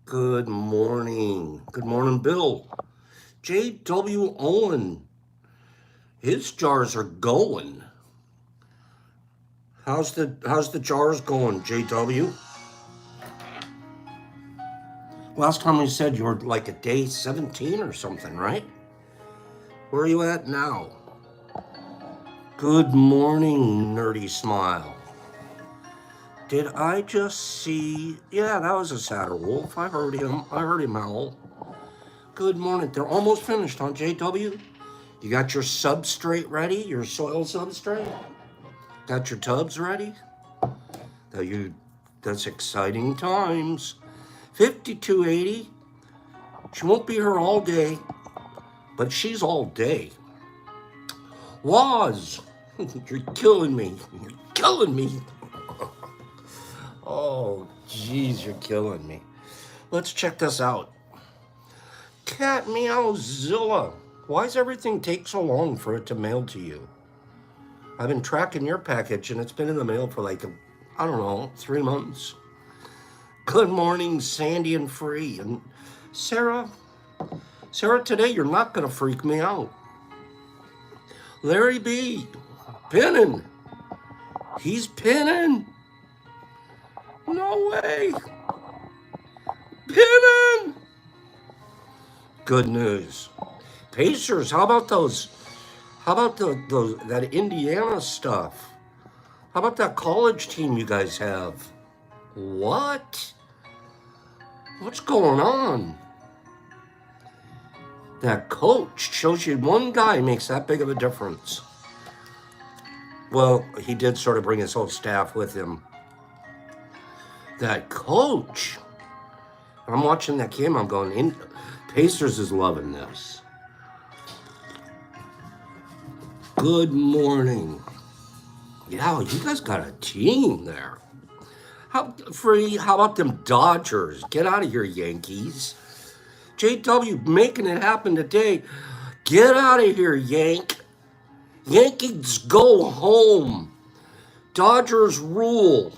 Good morning. Good morning, Bill. J.W. Owen. His jars are going. How's the jars going, J.W.? Last time we said you were like at day 17 or something, right? Where are you at now? Good morning, nerdy smile. Did I just see? Yeah, that was a sadder wolf. I heard him. I heard him howl. Good morning. They're almost finished, huh, JW? You got your substrate ready? Your soil substrate? Got your tubs ready? That's exciting times. 5280. She won't be here all day, but she's all day. Waz, you're killing me. You're killing me. Oh, jeez, you're killing me. Let's check this out. Cat Meowzilla. Why does everything take so long for it to mail to you? I've been tracking your package and it's been in the mail for like, I don't know, 3 months. Good morning, Sandy and Free. And Sarah, today you're not going to freak me out. Larry B, pinning. He's pinning. No way. Pinning. Good news. Pacers, how about those? How about that Indiana stuff? How about that college team you guys have? What? What's going on? That coach shows you one guy makes that big of a difference. Well, he did sort of bring his whole staff with him. That coach. I'm watching that game. I'm going, Pacers is loving this. Good morning. Yeah, you guys got a team there. How about them Dodgers? Get out of here, Yankees. JW making it happen today. Get out of here, Yank. Yankees go home. Dodgers rule.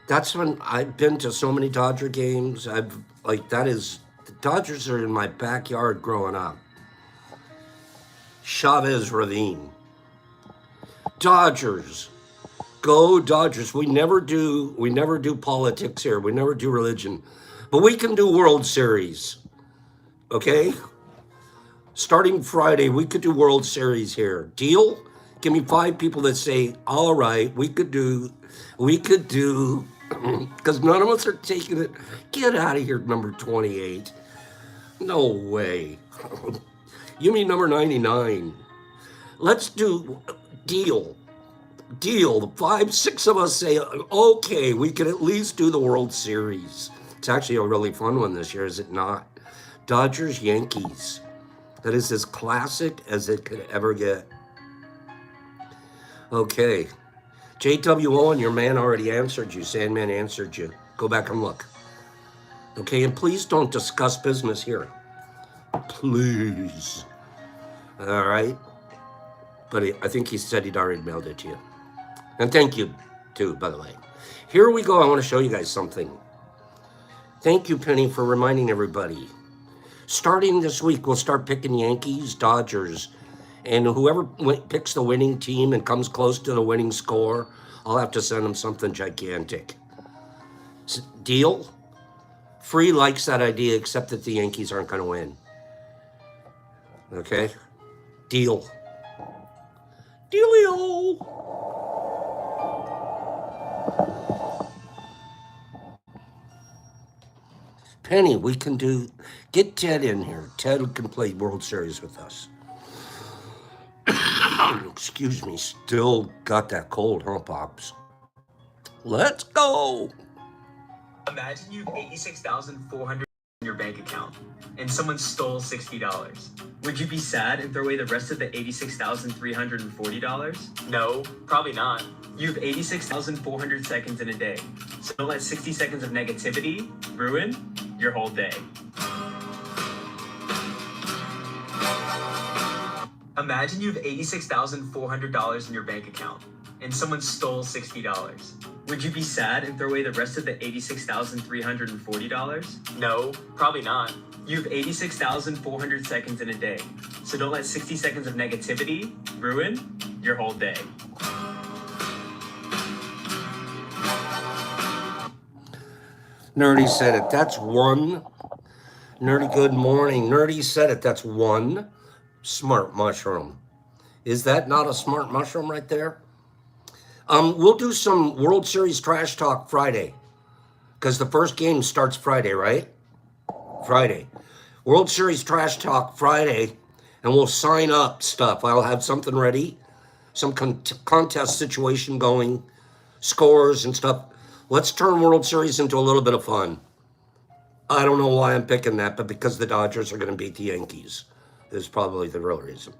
That's when I've been to so many Dodger games. The Dodgers are in my backyard growing up. Chavez Ravine. Dodgers. Go Dodgers. We never do politics here. We never do religion. But we can do World Series. Okay? Starting Friday, we could do World Series here. Deal? Give me 5 people that say, all right, we could do, because none of us are taking it. Get out of here, number 28. No way. You mean number 99. Let's do deal. 5, 6 of us say, okay, we can at least do the World Series. It's actually a really fun one this year, is it not? Dodgers, Yankees. That is as classic as it could ever get. Okay. J.W. Owen, your man already answered you. Sandman answered you. Go back and look. Okay, and please don't discuss business here. Please. All right? But I think he said he'd already mailed it to you. And thank you, too, by the way. Here we go. I want to show you guys something. Thank you, Penny, for reminding everybody. Starting this week, we'll start picking Yankees, Dodgers, and whoever picks the winning team and comes close to the winning score, I'll have to send them something gigantic. Deal? Free likes that idea, except that the Yankees aren't going to win. Okay? Deal. Dealio! Penny, we can get Ted in here. Ted can play World Series with us. Excuse me, still got that cold, huh, Pops? Let's go. Imagine you have 86,400 in your bank account and someone stole $60. Would you be sad and throw away the rest of the $86,340? No, probably not. You have 86,400 seconds in a day. So don't let 60 seconds of negativity ruin your whole day. Imagine you have $86,400 in your bank account and someone stole $60. Would you be sad and throw away the rest of the $86,340? No, probably not. You have 86,400 seconds in a day, so don't let 60 seconds of negativity ruin your whole day. Nerdy said it. That's one. Nerdy, good morning. Nerdy said it. That's one smart mushroom. Is that not a smart mushroom right there? We'll do some World Series Trash Talk Friday, because the first game starts Friday, right? Friday. World Series Trash Talk Friday, and we'll sign up stuff. I'll have something ready, some contest situation going, scores and stuff. Let's turn World Series into a little bit of fun. I don't know why I'm picking that, but because the Dodgers are going to beat the Yankees is probably the real reason.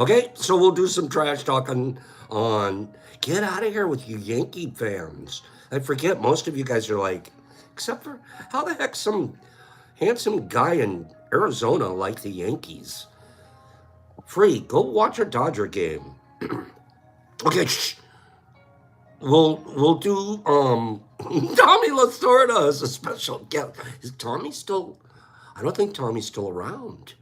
Okay, so we'll do some trash talk on get out of here with you Yankee fans. I forget, most of you guys are like, except for how the heck some handsome guy in Arizona like the Yankees. Free, go watch a Dodger game. Okay, shh. We'll do Tommy Lasorda as a special guest. Is Tommy still? I don't think Tommy's still around.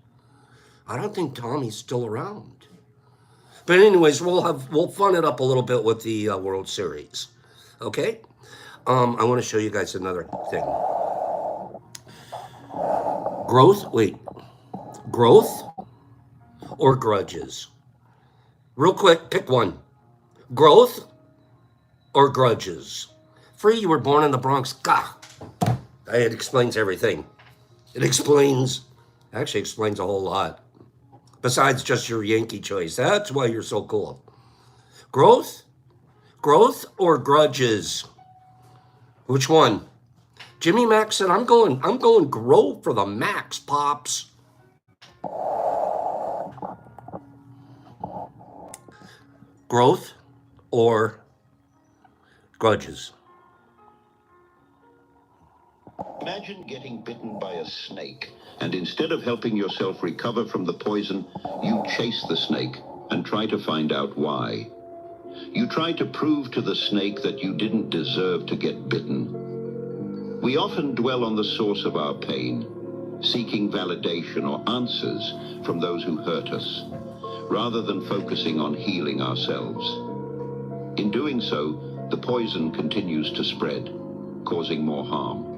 But anyways, we'll fun it up a little bit with the World Series. Okay. I want to show you guys another thing. Growth or grudges? Real quick, pick one. Growth or grudges? Free, you were born in the Bronx. Gah. It explains everything. Actually explains a whole lot. Besides just your Yankee choice. That's why you're so cool. Growth or grudges? Which one? Jimmy Mack said, I'm going grow for the max, Pops. Growth or grudges? Imagine getting bitten by a snake, and instead of helping yourself recover from the poison, you chase the snake and try to find out why. You try to prove to the snake that you didn't deserve to get bitten. We often dwell on the source of our pain, seeking validation or answers from those who hurt us, rather than focusing on healing ourselves. In doing so, the poison continues to spread, causing more harm.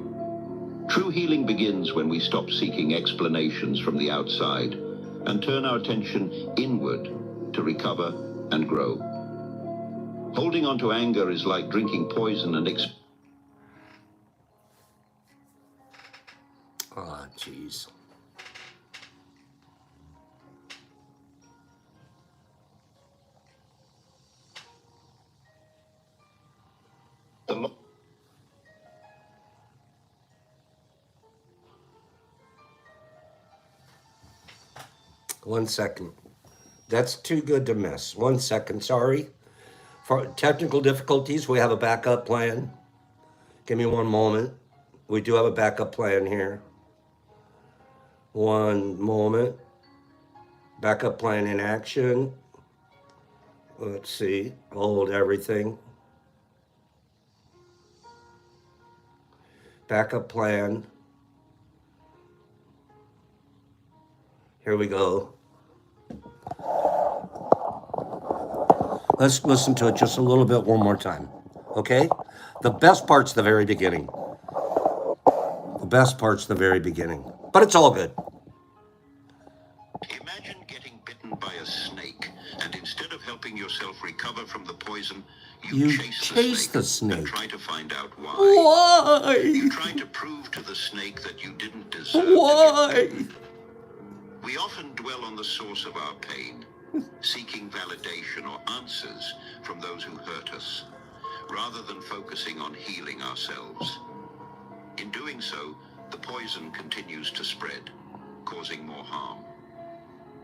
True healing begins when we stop seeking explanations from the outside and turn our attention inward to recover and grow. Holding on to anger is like drinking poison and Oh, jeez. One second. That's too good to miss. 1 second, sorry. For technical difficulties, we have a backup plan. Give me one moment. We do have a backup plan here. One moment. Backup plan in action. Let's see. Hold everything. Backup plan. Here we go. Let's listen to it just a little bit one more time. Okay? The best part's the very beginning. But it's all good. Imagine getting bitten by a snake, and instead of helping yourself recover from the poison, you chase the snake and try to find out why. Why? You try to prove to the snake that you didn't deserve Why? to get bitten. We often dwell on the source of our pain, seeking validation or answers from those who hurt us, rather than focusing on healing ourselves. In doing so, the poison continues to spread, causing more harm.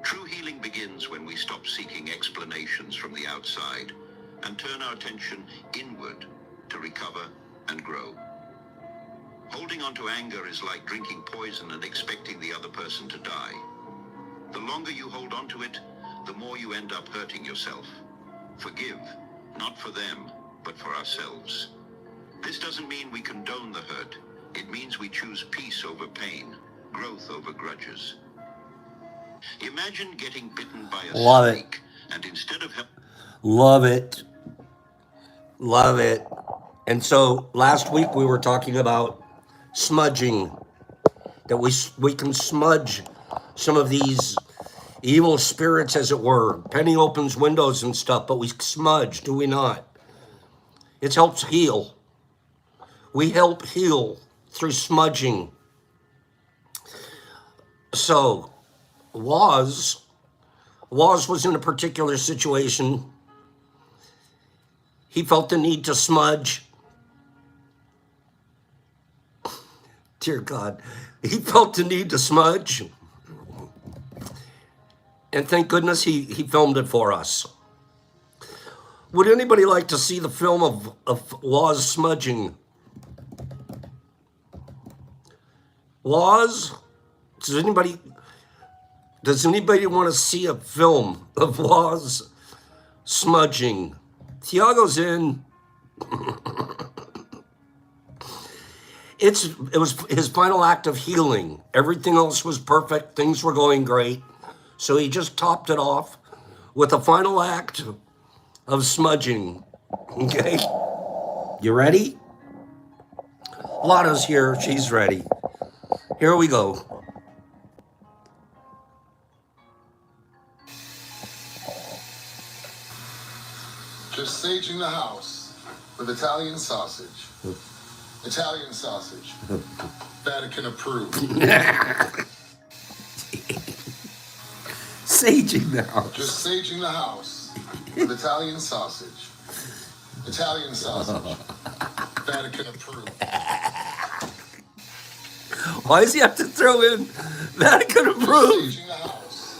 True healing begins when we stop seeking explanations from the outside and turn our attention inward to recover and grow. Holding on to anger is like drinking poison and expecting the other person to die. The longer you hold on to it, the more you end up hurting yourself. Forgive, not for them, but for ourselves. This doesn't mean we condone the hurt. It means we choose peace over pain, growth over grudges. Imagine getting bitten by a Love it. snake, and instead of Love it. Love it. And so last week we were talking about smudging, that we can smudge some of these evil spirits, as it were. Penny opens windows and stuff, but we smudge, do we not? It helps heal. We help heal through smudging. So Waz was in a particular situation. He felt the need to smudge. Dear God, he felt the need to smudge. And thank goodness he filmed it for us. Would anybody like to see the film of Waz smudging? Waz? Does anybody want to see a film of Waz smudging? Tiago's in. It was his final act of healing. Everything else was perfect. Things were going great. So he just topped it off with a final act of smudging. Okay? You ready? Lotta's here. She's ready. Here we go. Just saging the house with Italian sausage. Italian sausage. Vatican approved. Saging the house. Just saging the house with Italian sausage. Italian sausage. Vatican approved. Why does he have to throw in Vatican Just approved? saging the house.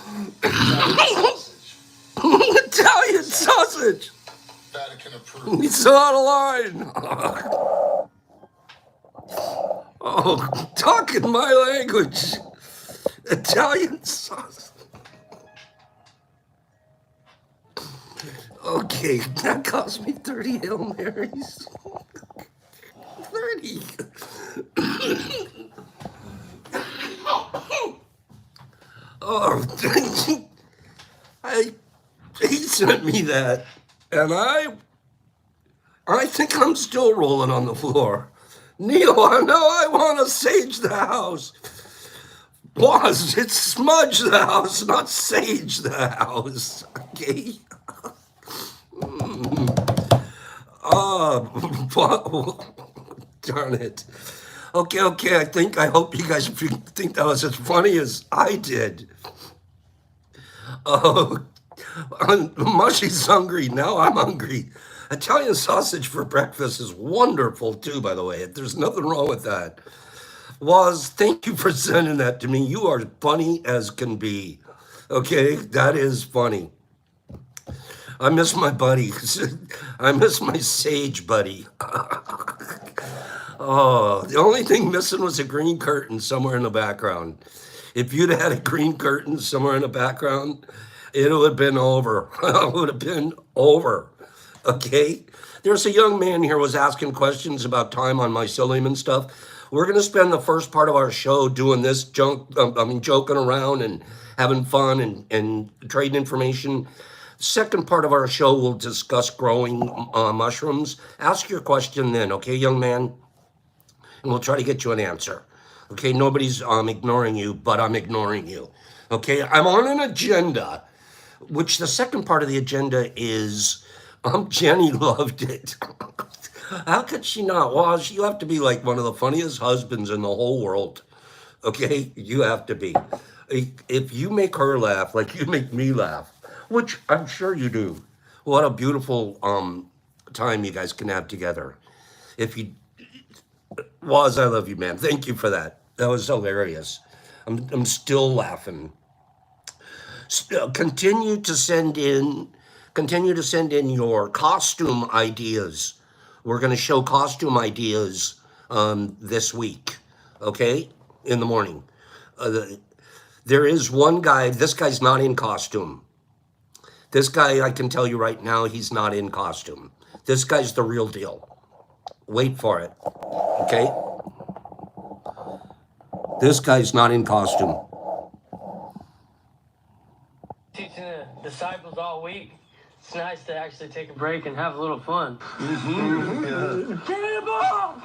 Italian sausage. Italian sausage. Vatican approved. He's so out of line. Oh, talking my language. Italian sausage. Okay, that cost me 30 Hail Marys. 30. Oh, he sent me that, and I think I'm still rolling on the floor. Neil, I know I want to sage the house. Boss, it's smudge the house, not sage the house. Okay. Darn it. Okay. I hope you guys think that was as funny as I did. Oh, Mushy's hungry. Now I'm hungry. Italian sausage for breakfast is wonderful too, by the way. There's nothing wrong with that. Waz, thank you for sending that to me. You are funny as can be. Okay, that is funny. I miss my buddy. I miss my sage buddy. Oh, the only thing missing was a green curtain somewhere in the background. If you'd had a green curtain somewhere in the background, it would have been over. It would have been over. Okay? There's a young man here was asking questions about time on mycelium and stuff. We're going to spend the first part of our show doing this joking around and having fun and trading information. Second part of our show, we'll discuss growing mushrooms. Ask your question then, okay, young man? And we'll try to get you an answer. Okay, nobody's ignoring you, but I'm ignoring you. Okay, I'm on an agenda, which the second part of the agenda is Jenny loved it. How could she not? Well, you have to be like one of the funniest husbands in the whole world. Okay, you have to be. If you make her laugh like you make me laugh, which I'm sure you do. What a beautiful time you guys can have together. If you, Waz, I love you, man. Thank you for that. That was hilarious. I'm still laughing. Continue to send in your costume ideas. We're going to show costume ideas this week, okay, in the morning. There is one guy, this guy's not in costume. This guy, I can tell you right now, he's not in costume. This guy's the real deal. Wait for it. Okay? This guy's not in costume. Teaching the disciples all week. It's nice to actually take a break and have a little fun. Cannonball!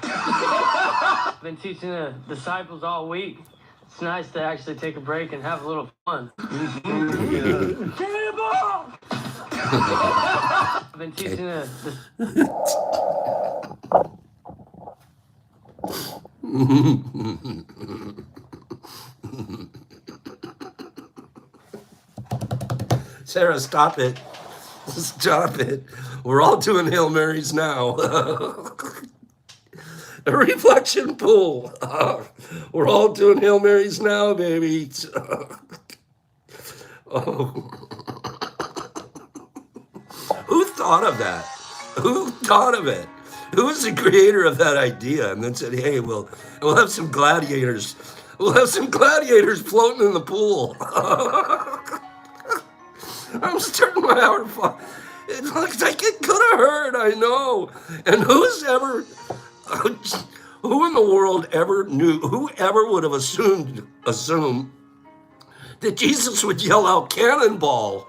I've been teaching the disciples all week. It's nice to actually take a break and have a little fun. Cannonball! I've been teaching the Sarah, stop it. Stop it. We're all doing Hail Marys now. A reflection pool. We're all doing Hail Marys now, baby. Oh. Who thought of that? Who thought of it? Who was the creator of that idea? And then said, hey, we'll have some gladiators. We'll have some gladiators floating in the pool. I'm starting my hour. It looks like it could have hurt, I know. And who in the world ever knew, whoever would have assumed that Jesus would yell out cannonball?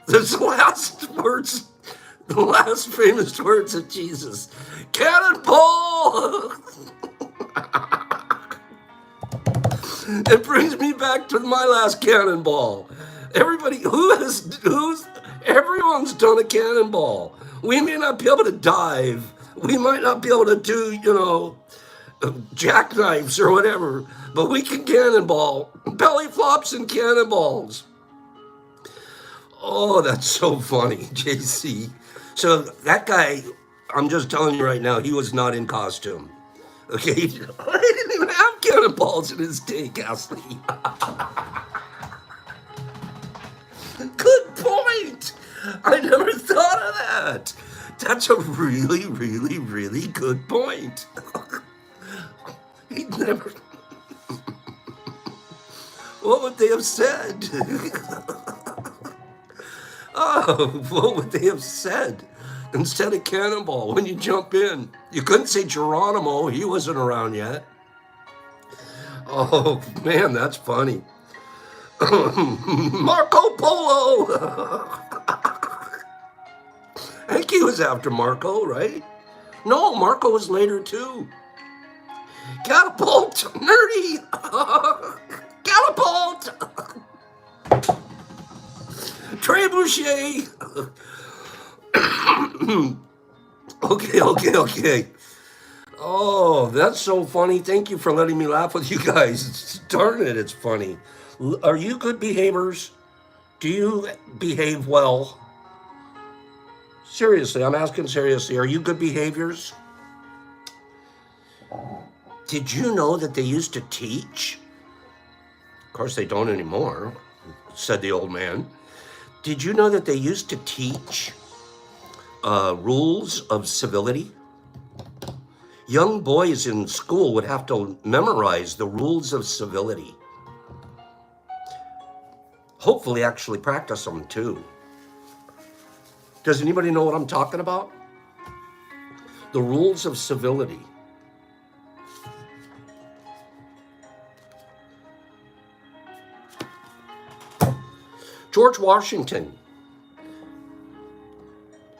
That's the last words, the last famous words of Jesus. Cannonball! It brings me back to my last cannonball. Everybody, everyone's done a cannonball. We may not be able to dive. We might not be able to do, jackknives or whatever, but we can cannonball. Belly flops and cannonballs. Oh, that's so funny, JC. So that guy, I'm just telling you right now, he was not in costume. Okay? He didn't even have cannonballs in his tank, Ashley. Good point. I never thought of that. That's a really, really, really good point. He never... What would they have said? Oh, what would they have said instead of cannonball when you jump in? You couldn't say Geronimo. He wasn't around yet. Oh, man, that's funny. Marco Polo. I think he was after Marco, right? No, Marco was later too. Catapult, nerdy. Catapult. Trebuchet. Okay. Oh, that's so funny. Thank you for letting me laugh with you guys. Darn it, it's funny. Are you good behaviors? Do you behave well? Seriously, I'm asking seriously. Are you good behaviors? Did you know that they used to teach? Of course, they don't anymore, said the old man. Did you know that they used to teach rules of civility? Young boys in school would have to memorize the rules of civility. Hopefully actually practice them too. Does anybody know what I'm talking about? The rules of civility. George Washington,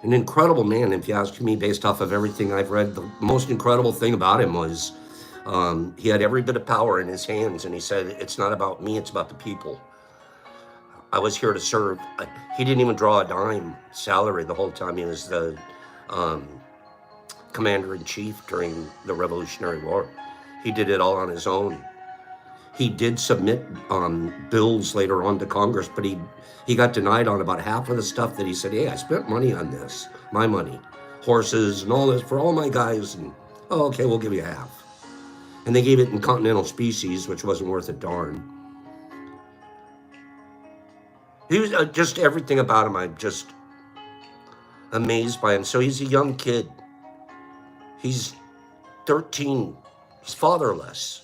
an incredible man, if you ask me, based off of everything I've read. The most incredible thing about him was he had every bit of power in his hands, and he said, it's not about me, it's about the people. I was here to serve. He didn't even draw a dime salary the whole time he was the commander-in-chief during the Revolutionary War. He did it all on his own. He did submit bills later on to Congress, but he got denied on about half of the stuff that he said, hey, I spent money on this, my money, horses and all this for all my guys, and oh, okay, we'll give you half. And they gave it in continental species, which wasn't worth a darn. He was just everything about him, I'm just amazed by him. So he's a young kid. He's 13. He's fatherless.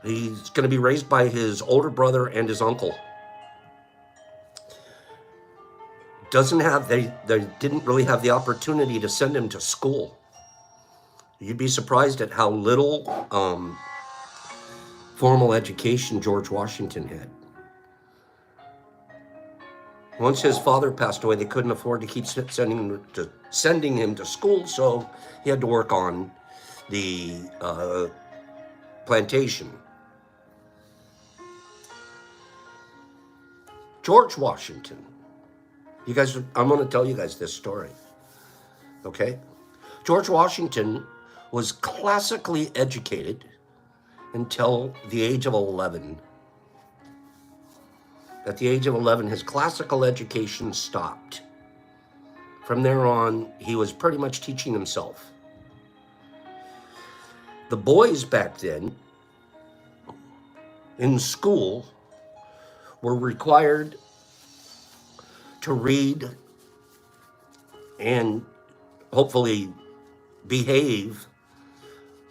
He's going to be raised by his older brother and his uncle. they didn't really have the opportunity to send him to school. You'd be surprised at how little formal education George Washington had. Once his father passed away, they couldn't afford to keep sending him to school, so he had to work on the plantation. George Washington. You guys, I'm going to tell you guys this story. Okay? George Washington was classically educated until the age of 11. At the age of 11, his classical education stopped. From there on, he was pretty much teaching himself. The boys back then in school were required to read and hopefully behave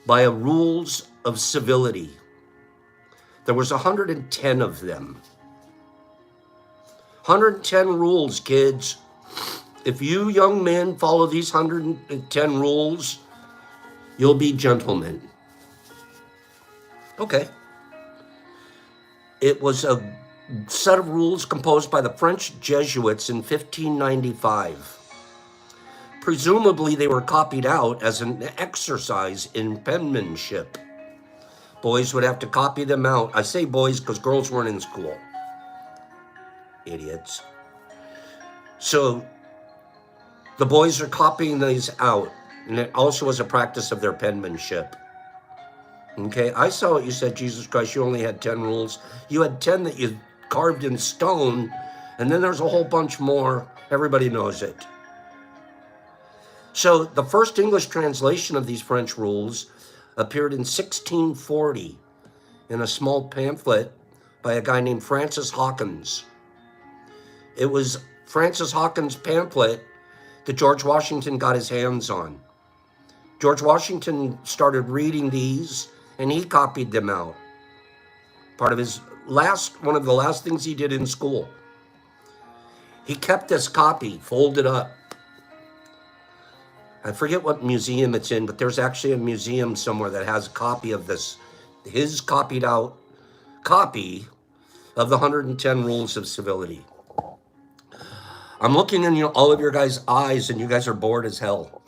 by a rules of civility. There was 110 of them. 110 rules, kids. If you young men follow these 110 rules, you'll be gentlemen. Okay. It was a set of rules composed by the French Jesuits in 1595. Presumably, they were copied out as an exercise in penmanship. Boys would have to copy them out. I say boys because girls weren't in school. Idiots. So the boys are copying these out, and it also was a practice of their penmanship. Okay, I saw what you said, Jesus Christ, you only had 10 rules. You had 10 that you carved in stone, and then there's a whole bunch more. Everybody knows it. So the first English translation of these French rules appeared in 1640 in a small pamphlet by a guy named Francis Hawkins. It was Francis Hawkins' pamphlet that George Washington got his hands on. George Washington started reading these, and he copied them out. Part of one of the last things he did in school. He kept this copy folded up. I forget what museum it's in, but there's actually a museum somewhere that has a copy of this, his copied out copy of the 110 Rules of Civility. I'm looking in all of your guys' eyes, and you guys are bored as hell.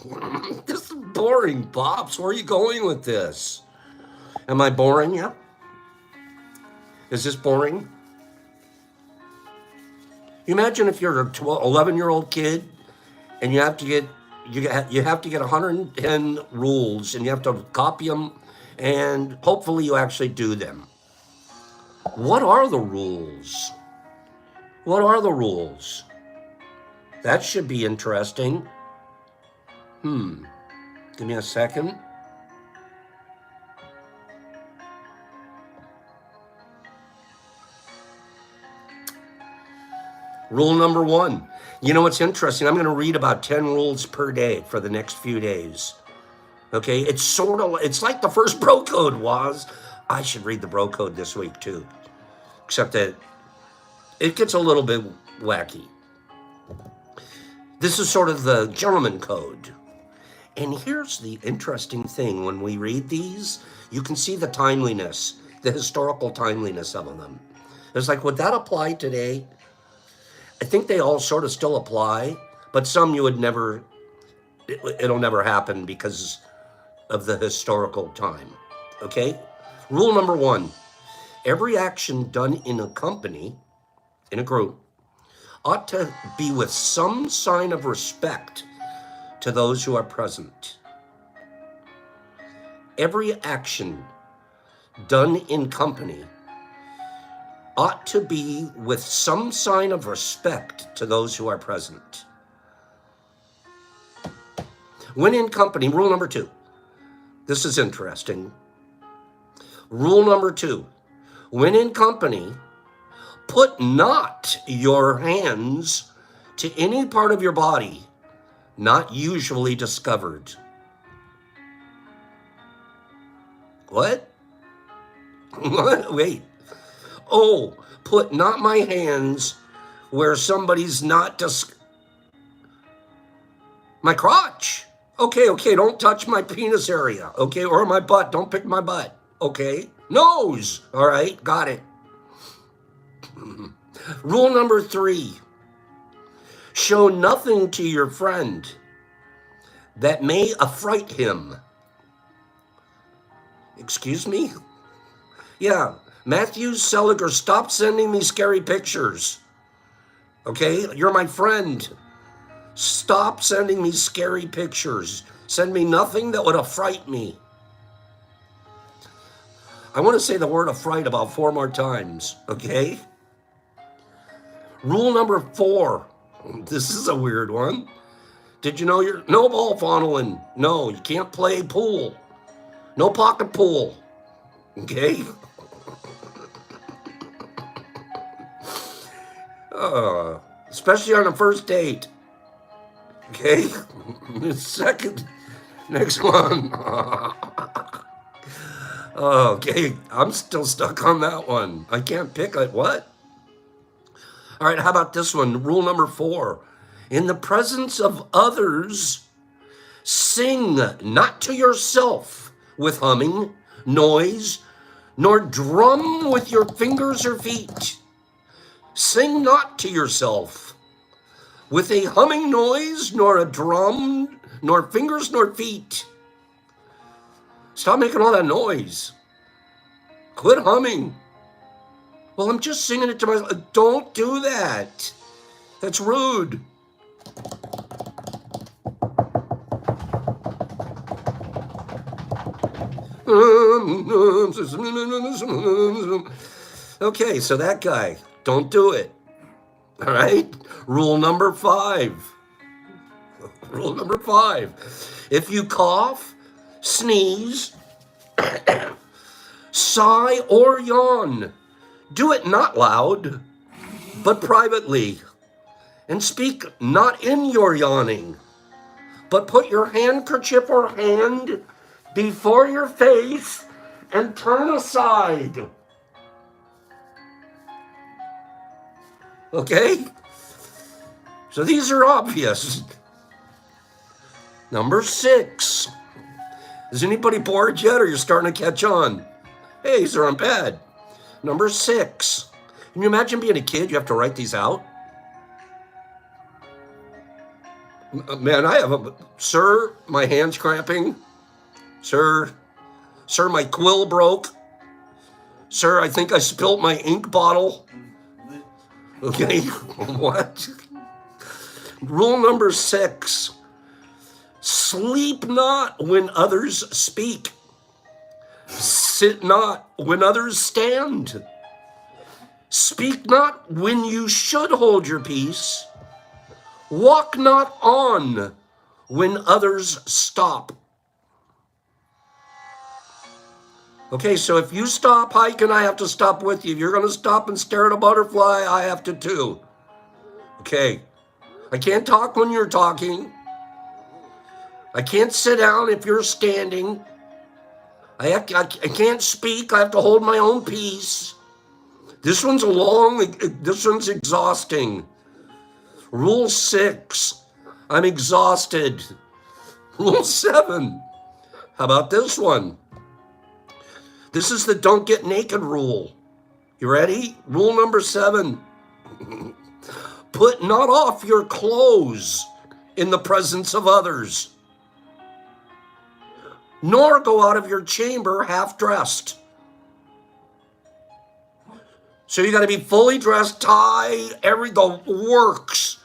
This is boring, Pops. Where are you going with this? Am I boring you? Is this boring? You imagine if you're a 11-year-old kid, and you have to get 110 rules, and you have to copy them, and hopefully you actually do them. What are the rules? What are the rules? That should be interesting. Give me a second. Rule number 1. You know what's interesting? I'm going to read about 10 rules per day for the next few days. Okay? It's like the first bro code was. I should read the bro code this week too. Except that it gets a little bit wacky. This is sort of the gentleman code. And here's the interesting thing. When we read these, you can see the timeliness, the historical timeliness of them. It's like, would that apply today? I think they all sort of still apply, but some you would never, it'll never happen because of the historical time. Okay? Rule number 1. Every action done in a company, in a group, ought to be with some sign of respect to those who are present. Every action done in company ought to be with some sign of respect to those who are present. When in company, rule number 2. This is interesting. Rule number 2. When in company, put not your hands to any part of your body not usually discovered. What? Wait. Oh, put not my hands where somebody's not My crotch. Okay, don't touch my penis area. Okay, or my butt. Don't pick my butt. Okay. Nose. All right, got it. Rule number 3. Show nothing to your friend that may affright him. Excuse me? Yeah, Matthew Seliger, stop sending me scary pictures. Okay, you're my friend. Stop sending me scary pictures. Send me nothing that would affright me. I want to say the word affright about 4 more times, okay? Rule number 4. This is a weird one. Did you know no ball fondling? No, you can't play pool. No pocket pool. Okay? Especially on a first date. Okay? Next one. Okay, I'm still stuck on that one. I can't pick it. What? All right, how about this one? Rule number 4. In the presence of others, sing not to yourself with humming, noise, nor drum with your fingers or feet. Sing not to yourself with a humming noise, nor a drum, nor fingers, nor feet. Stop making all that noise. Quit humming. Well, I'm just singing it to myself. Don't do that. That's rude. Okay, so that guy, don't do it. All right? Rule number 5. Rule number 5. If you cough, sneeze, sigh, or yawn, do it not loud, but privately. And speak not in your yawning, but put your handkerchief or hand before your face and turn aside. Okay? So these are obvious. Number 6. Is anybody bored yet, or you're starting to catch on? Hey, these aren't bad. Number 6. Can you imagine being a kid? You have to write these out. Man, I have sir, my hand's cramping. Sir, my quill broke. Sir, I think I spilt my ink bottle. Okay, what? Rule number 6. Sleep not when others speak. Sit not when others stand. Speak not when you should hold your peace. Walk not on when others stop. Okay, so if you stop hiking, I have to stop with you. If you're going to stop and stare at a butterfly, I have to too. Okay, I can't talk when you're talking. I can't sit down if you're standing. I can't speak. I have to hold my own peace. This one's this one's exhausting. Rule 6, I'm exhausted. Rule 7, how about this one? This is the don't get naked rule. You ready? Rule number 7, put not off your clothes in the presence of others, nor go out of your chamber half dressed. So you got to be fully dressed, tie, the works,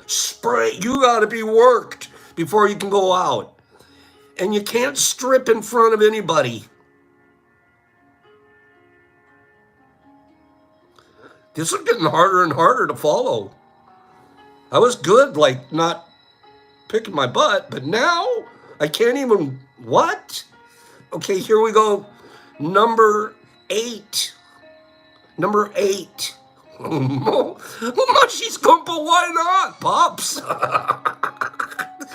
spray. You got to be worked before you can go out. And you can't strip in front of anybody. This is getting harder and harder to follow. I was good, like not picking my butt, but now I can't even, what? Okay, here we go. Number 8. Mushy's Goomba, why not, Pops?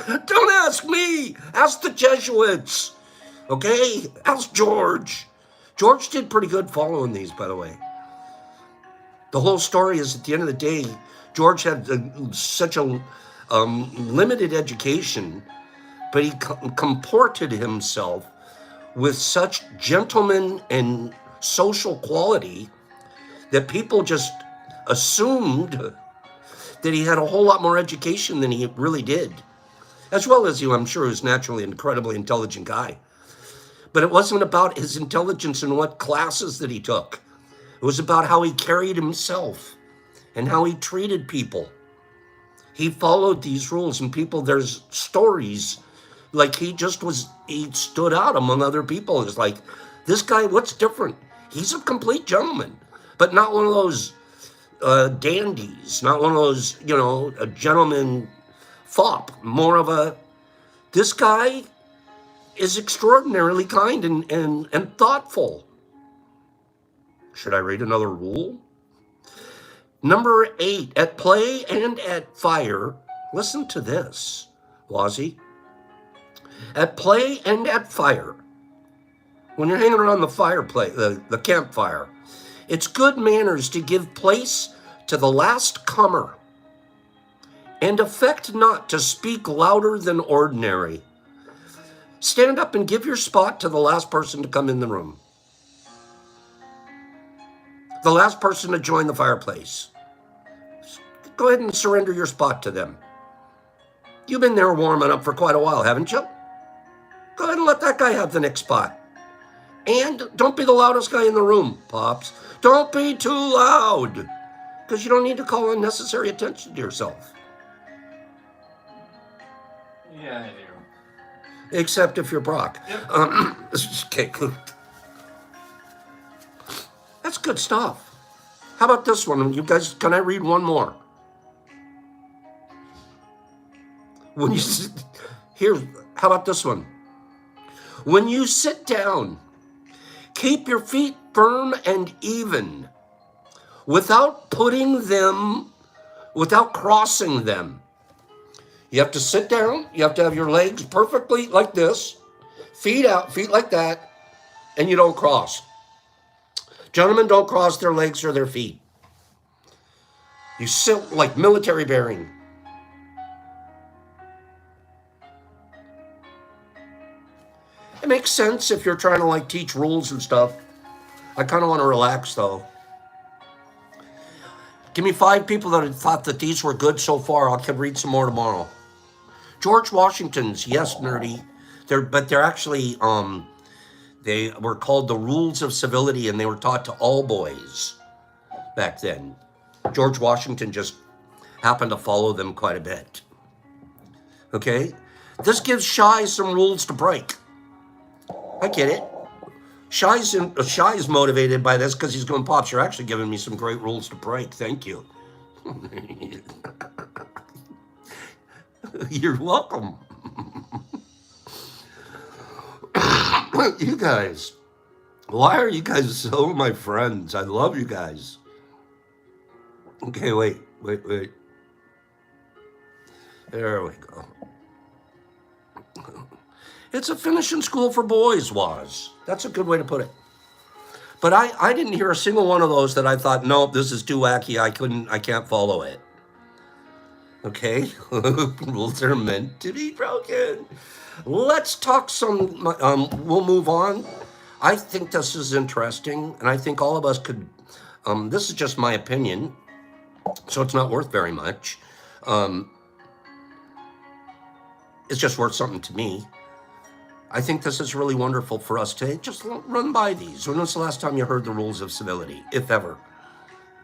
Don't ask me. Ask the Jesuits. Okay? Ask George. George did pretty good following these, by the way. The whole story is, at the end of the day, George had such a limited education, but he comported himself with such gentleman and social quality that people just assumed that he had a whole lot more education than he really did. As well as I'm sure he was naturally an incredibly intelligent guy. But it wasn't about his intelligence and what classes that he took. It was about how he carried himself and how he treated people. He followed these rules, and people, there's stories like he stood out among other people. It's like, this guy, what's different? He's a complete gentleman, but not one of those dandies, not one of those, a gentleman fop, more of this guy is extraordinarily kind and thoughtful. Should I read another rule? Number 8, at play and at fire. Listen to this, Wazzy. At play and at fire, when you're hanging around the fireplace, the campfire, it's good manners to give place to the last comer, and affect not to speak louder than ordinary. Stand up and give your spot to the last person to come in the room. The last person to join the fireplace. Go ahead and surrender your spot to them. You've been there warming up for quite a while, haven't you? Go ahead and let that guy have the next spot. And don't be the loudest guy in the room, Pops. Don't be too loud, because you don't need to call unnecessary attention to yourself. Yeah, I do. Except if you're Brock. Yep. Okay. That's good stuff. How about this one? You guys, can I read one more? How about this one? When you sit down, keep your feet firm and even, without crossing them. You have to sit down, you have to have your legs perfectly like this, feet out, feet like that, and you don't cross. Gentlemen don't cross their legs or their feet. You sit like military bearing. It makes sense if you're trying to teach rules and stuff. I kind of want to relax though. Give me 5 people that have thought that these were good so far. I could read some more tomorrow. George Washington's, yes, nerdy. They're actually, they were called the Rules of Civility, and they were taught to all boys back then. George Washington just happened to follow them quite a bit. Okay? This gives Shy some rules to break. I get it. Shy's motivated by this because he's going, Pops, you're actually giving me some great rules to break. Thank you. You're welcome. You guys, why are you guys so my friends? I love you guys. Okay, wait. There we go. It's a finishing school for boys, Waz. That's a good way to put it. But I didn't hear a single one of those that I thought, nope, this is too wacky. I can't follow it. Okay, rules are meant to be broken. Let's talk some, we'll move on. I think this is interesting, and I think all of us could, this is just my opinion, so it's not worth very much. It's just worth something to me. I think this is really wonderful for us to just run by these. When was the last time you heard the rules of civility, if ever?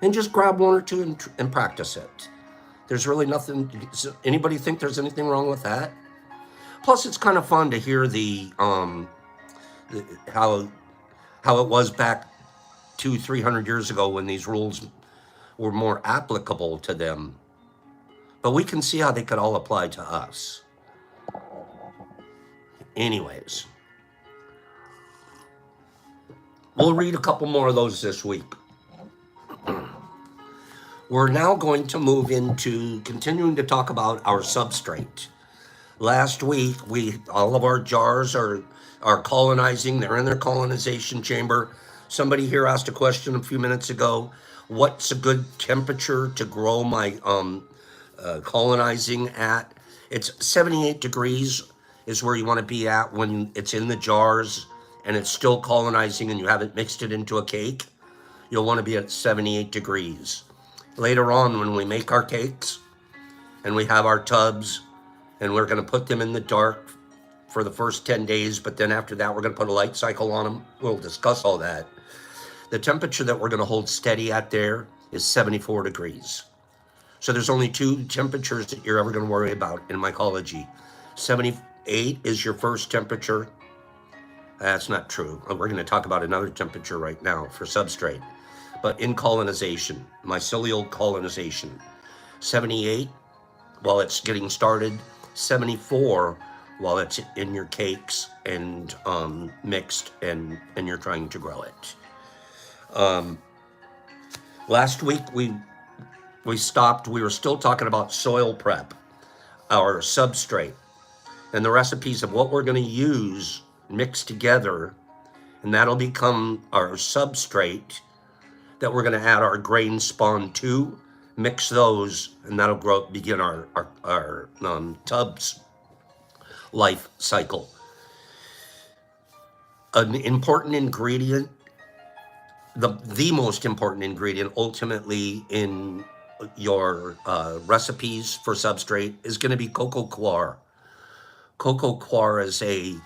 And just grab one or two and practice it. There's really nothing, anybody think there's anything wrong with that? Plus, it's kind of fun to hear how it was back 200-300 years ago when these rules were more applicable to them. But we can see how they could all apply to us. Anyways, we'll read a couple more of those this week. We're now going to move into continuing to talk about our substrate. Last week, all of our jars are colonizing. They're in their colonization chamber. Somebody here asked a question a few minutes ago. What's a good temperature to grow my colonizing at. It's 78 degrees is where you want to be at when it's in the jars and it's still colonizing and you haven't mixed it into a cake. You'll want to be at 78 degrees. Later on, when we make our cakes and we have our tubs and we're going to put them in the dark for the first 10 days, but then after that, we're going to put a light cycle on them. We'll discuss all that. The temperature that we're going to hold steady at there is 74 degrees. So there's only two temperatures that you're ever going to worry about in mycology. 78 is your first temperature. That's not true. We're going to talk about another temperature right now for substrate. But in colonization, mycelial colonization, 78 while it's getting started, 74 while it's in your cakes and mixed and you're trying to grow it. Last week we stopped. We were still talking about soil prep, our substrate, and the recipes of what we're going to use mixed together, and that'll become our substrate that we're going to add our grain spawn to, mix those, and that'll begin our tubs life cycle. An important ingredient, the most important ingredient ultimately in your recipes for substrate is going to be cocoa coir. Cocoa coir is a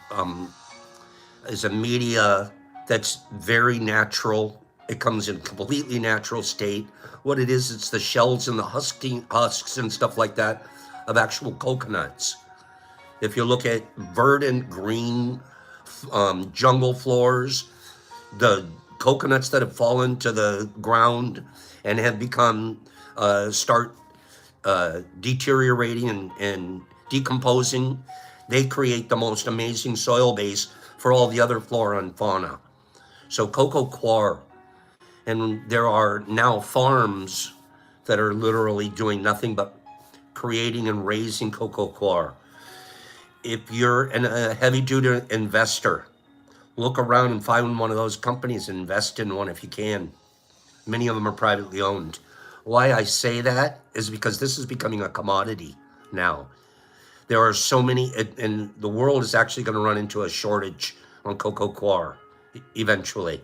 media that's very natural. It comes in a completely natural state. What it is, it's the shells and the husks and stuff like that of actual coconuts. If you look at verdant green jungle floors, the coconuts that have fallen to the ground and have become start deteriorating and decomposing, they create the most amazing soil base for all the other flora and fauna. So cocoa coir, and there are now farms that are literally doing nothing but creating and raising cocoa coir. If you're a heavy-duty investor, look around and find one of those companies and invest in one if you can. Many of them are privately owned. Why I say that is because this is becoming a commodity now. There are so many, and the world is actually going to run into a shortage on cocoa coir eventually,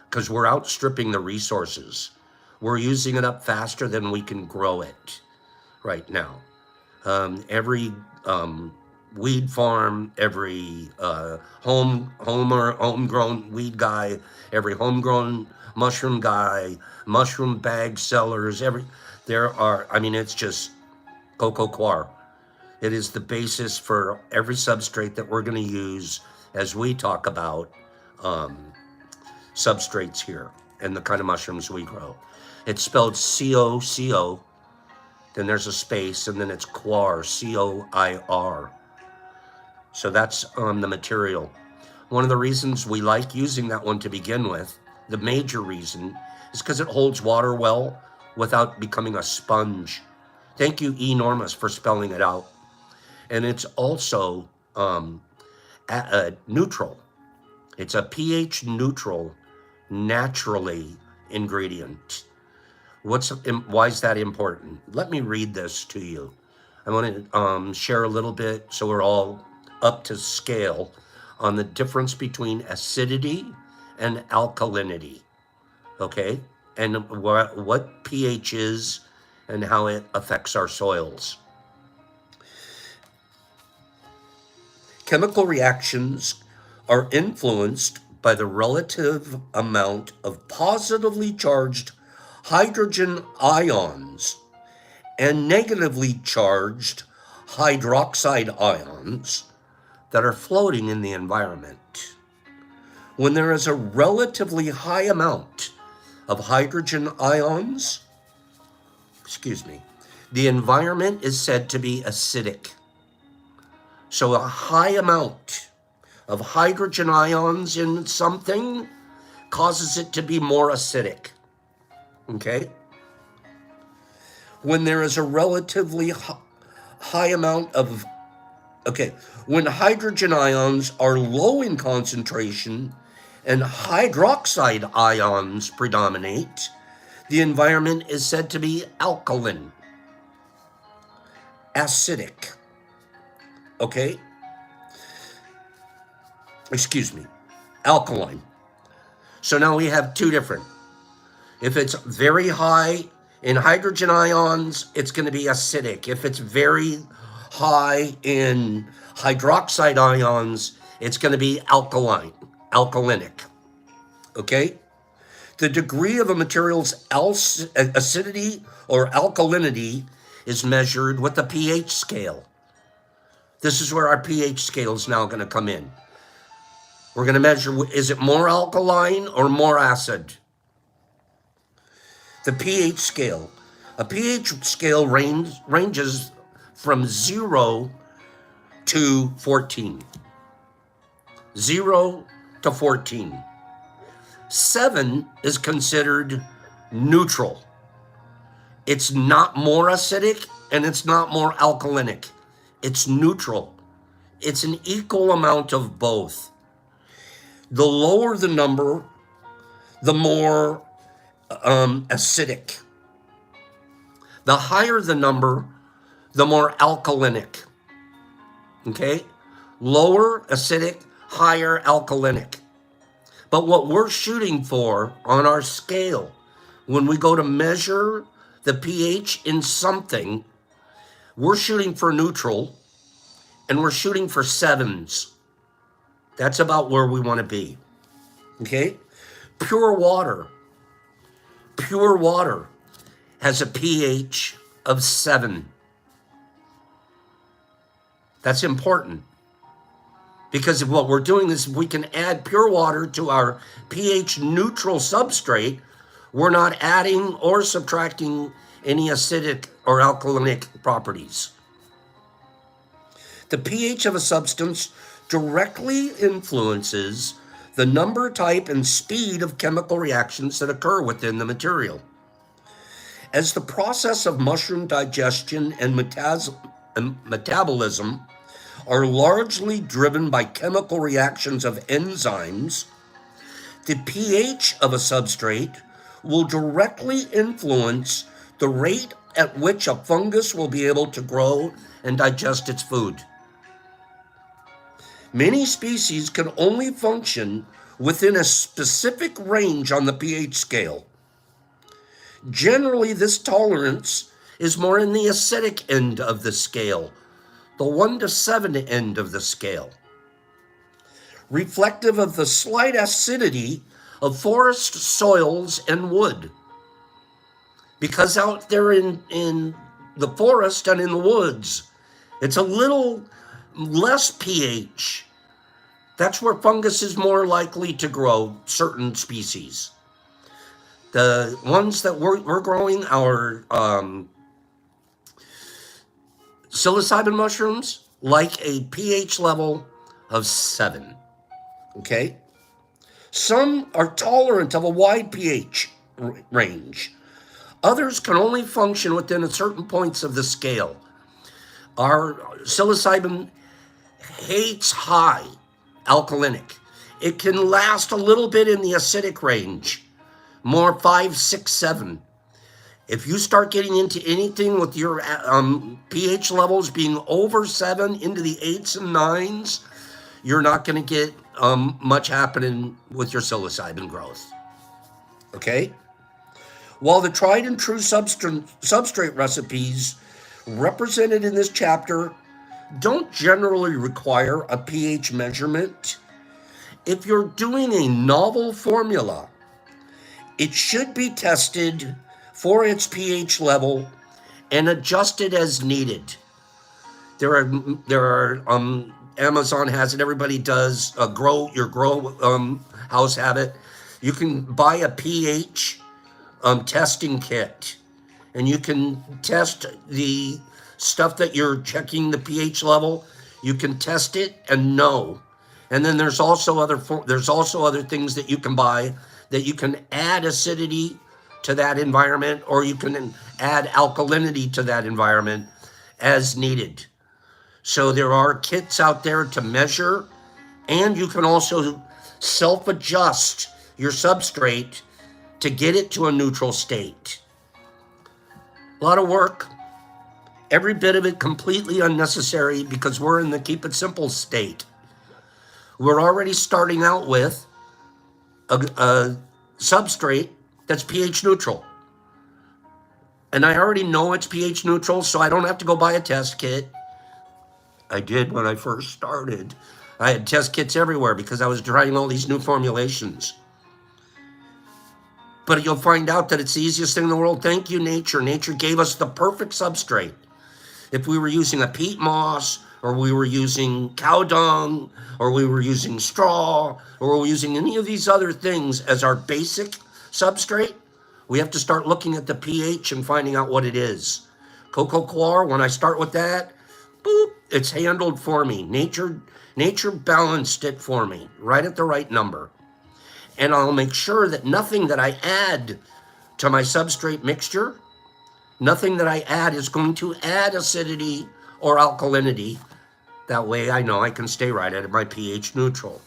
because we're outstripping the resources. We're using it up faster than we can grow it right now. Every weed farm, every homegrown weed guy, every homegrown mushroom guy, mushroom bag sellers, it's just cocoa coir. It is the basis for every substrate that we're going to use as we talk about substrates here and the kind of mushrooms we grow. It's spelled C-O-C-O, then there's a space, and then it's coir, C-O-I-R. So that's the material. One of the reasons we like using that one to begin with, the major reason, is because it holds water well without becoming a sponge. Thank you, Enormous, for spelling it out. And it's also neutral. It's a pH neutral, naturally ingredient. Why is that important? Let me read this to you. I want to share a little bit so we're all up to scale on the difference between acidity and alkalinity, okay? And what pH is and how it affects our soils. Chemical reactions are influenced by the relative amount of positively charged hydrogen ions and negatively charged hydroxide ions that are floating in the environment. When there is a relatively high amount of hydrogen ions, the environment is said to be acidic. So a high amount of hydrogen ions in something causes it to be more acidic, okay? When there is a relatively high amount of, when hydrogen ions are low in concentration and hydroxide ions predominate, the environment is said to be alkaline. acidic. Okay? Excuse me. Alkaline. So now we have two different. If it's very high in hydrogen ions, it's going to be acidic. If it's very high in hydroxide ions, it's going to be alkaline, alkalinic. Okay? The degree of a material's acidity or alkalinity is measured with the pH scale. This is where our pH scale is now going to come in. We're going to measure, is it more alkaline or more acid? The pH scale. A pH scale ranges from 0 to 14. 0 to 14. 7 is considered neutral. It's not more acidic and it's not more alkalinic. It's neutral. It's an equal amount of both. The lower the number, the more acidic. The higher the number, the more alkalinic. Okay? Lower acidic, higher alkalinic. But what we're shooting for on our scale, when we go to measure the pH in something, we're shooting for neutral and we're shooting for 7s. That's about where we want to be. Okay? Pure water. Pure water has a pH of 7. That's important. Because what we're doing is we can add pure water to our pH neutral substrate. We're not adding or subtracting any acidic or alkalinic properties. The pH of a substance directly influences the number, type, and speed of chemical reactions that occur within the material. As the process of mushroom digestion and metabolism are largely driven by chemical reactions of enzymes, the pH of a substrate will directly influence the rate at which a fungus will be able to grow and digest its food. Many species can only function within a specific range on the pH scale. Generally, this tolerance is more in the acidic end of the scale, the 1 to 7 end of the scale, reflective of the slight acidity of forest soils and wood. Because out there in the forest and in the woods, it's a little less pH. That's where fungus is more likely to grow, certain species. The ones that we're growing are psilocybin mushrooms, like a pH level of 7. Okay? Some are tolerant of a wide pH range. Others can only function within certain points of the scale. Our psilocybin hates high alkalinic. It can last a little bit in the acidic range, more 5, 6, 7. If you start getting into anything with your pH levels being over 7 into the 8s and 9s, you're not going to get much happening with your psilocybin growth. Okay? While the tried and true substrate recipes represented in this chapter don't generally require a pH measurement, if you're doing a novel formula, it should be tested for its pH level and adjusted as needed. There are Amazon has it, everybody does, grow house have it. You can buy a pH testing kit, and you can test the stuff that you're checking the pH level. You can test it and know. And then there's also other things that you can buy that you can add acidity to that environment, or you can add alkalinity to that environment as needed. So there are kits out there to measure, and you can also self-adjust your substrate to get it to a neutral state. A lot of work, Every bit of it completely unnecessary because we're in the keep it simple state. We're already starting out with a substrate that's pH neutral. And I already know it's pH neutral, so I don't have to go buy a test kit. I did when I first started. I had test kits everywhere because I was trying all these new formulations. But you'll find out that it's the easiest thing in the world. Thank you, nature. Nature gave us the perfect substrate. If we were using a peat moss, or we were using cow dung, or we were using straw, or we were using any of these other things as our basic substrate, we have to start looking at the pH and finding out what it is. Cocoa coir, when I start with that, boop, it's handled for me. Nature balanced it for me, right at the right number. And I'll make sure that nothing that I add to my substrate mixture, nothing that I add is going to add acidity or alkalinity. That way I know I can stay right at my pH neutral,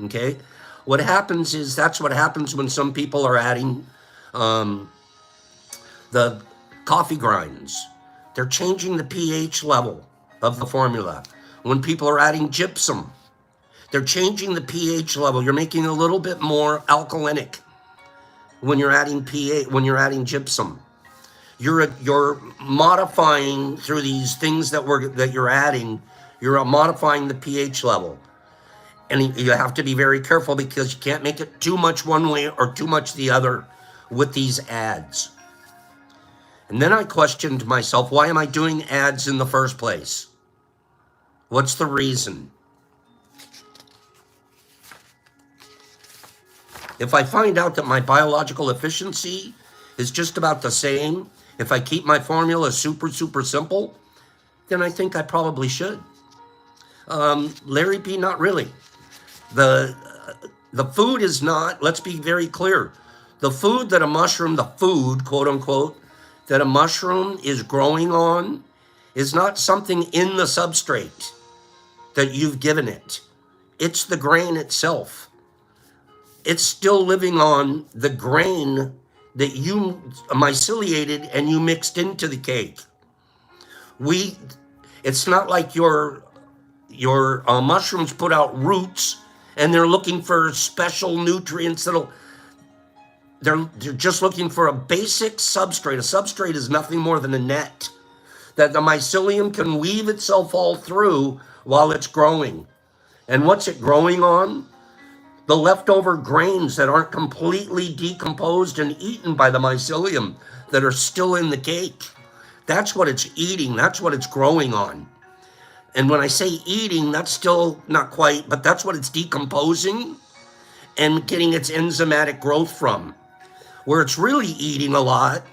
okay? What happens is, that's what happens when some people are adding the coffee grinds. They're changing the pH level of the formula. When people are adding gypsum, they're changing the pH level. You're making it a little bit more alkalinic when you're adding pH, when you're adding gypsum. You're modifying through these things that you're adding. You're modifying the pH level, and you have to be very careful because you can't make it too much one way or too much the other with these ads. And then I questioned myself, why am I doing ads in the first place? What's the reason? If I find out that my biological efficiency is just about the same, if I keep my formula super, super simple, then I think I probably should. Larry P., not really. The food is not, let's be very clear, the food that a mushroom, the food, quote unquote, that a mushroom is growing on is not something in the substrate that you've given it. It's the grain itself. It's still living on the grain that you myceliated and you mixed into the cake. It's not like your mushrooms put out roots and they're looking for special nutrients they're just looking for a basic substrate. A substrate is nothing more than a net that the mycelium can weave itself all through while it's growing. And what's it growing on? The leftover grains that aren't completely decomposed and eaten by the mycelium that are still in the cake. That's what it's eating. That's what it's growing on. And when I say eating, that's still not quite, but that's what it's decomposing and getting its enzymatic growth from. Where it's really eating a lot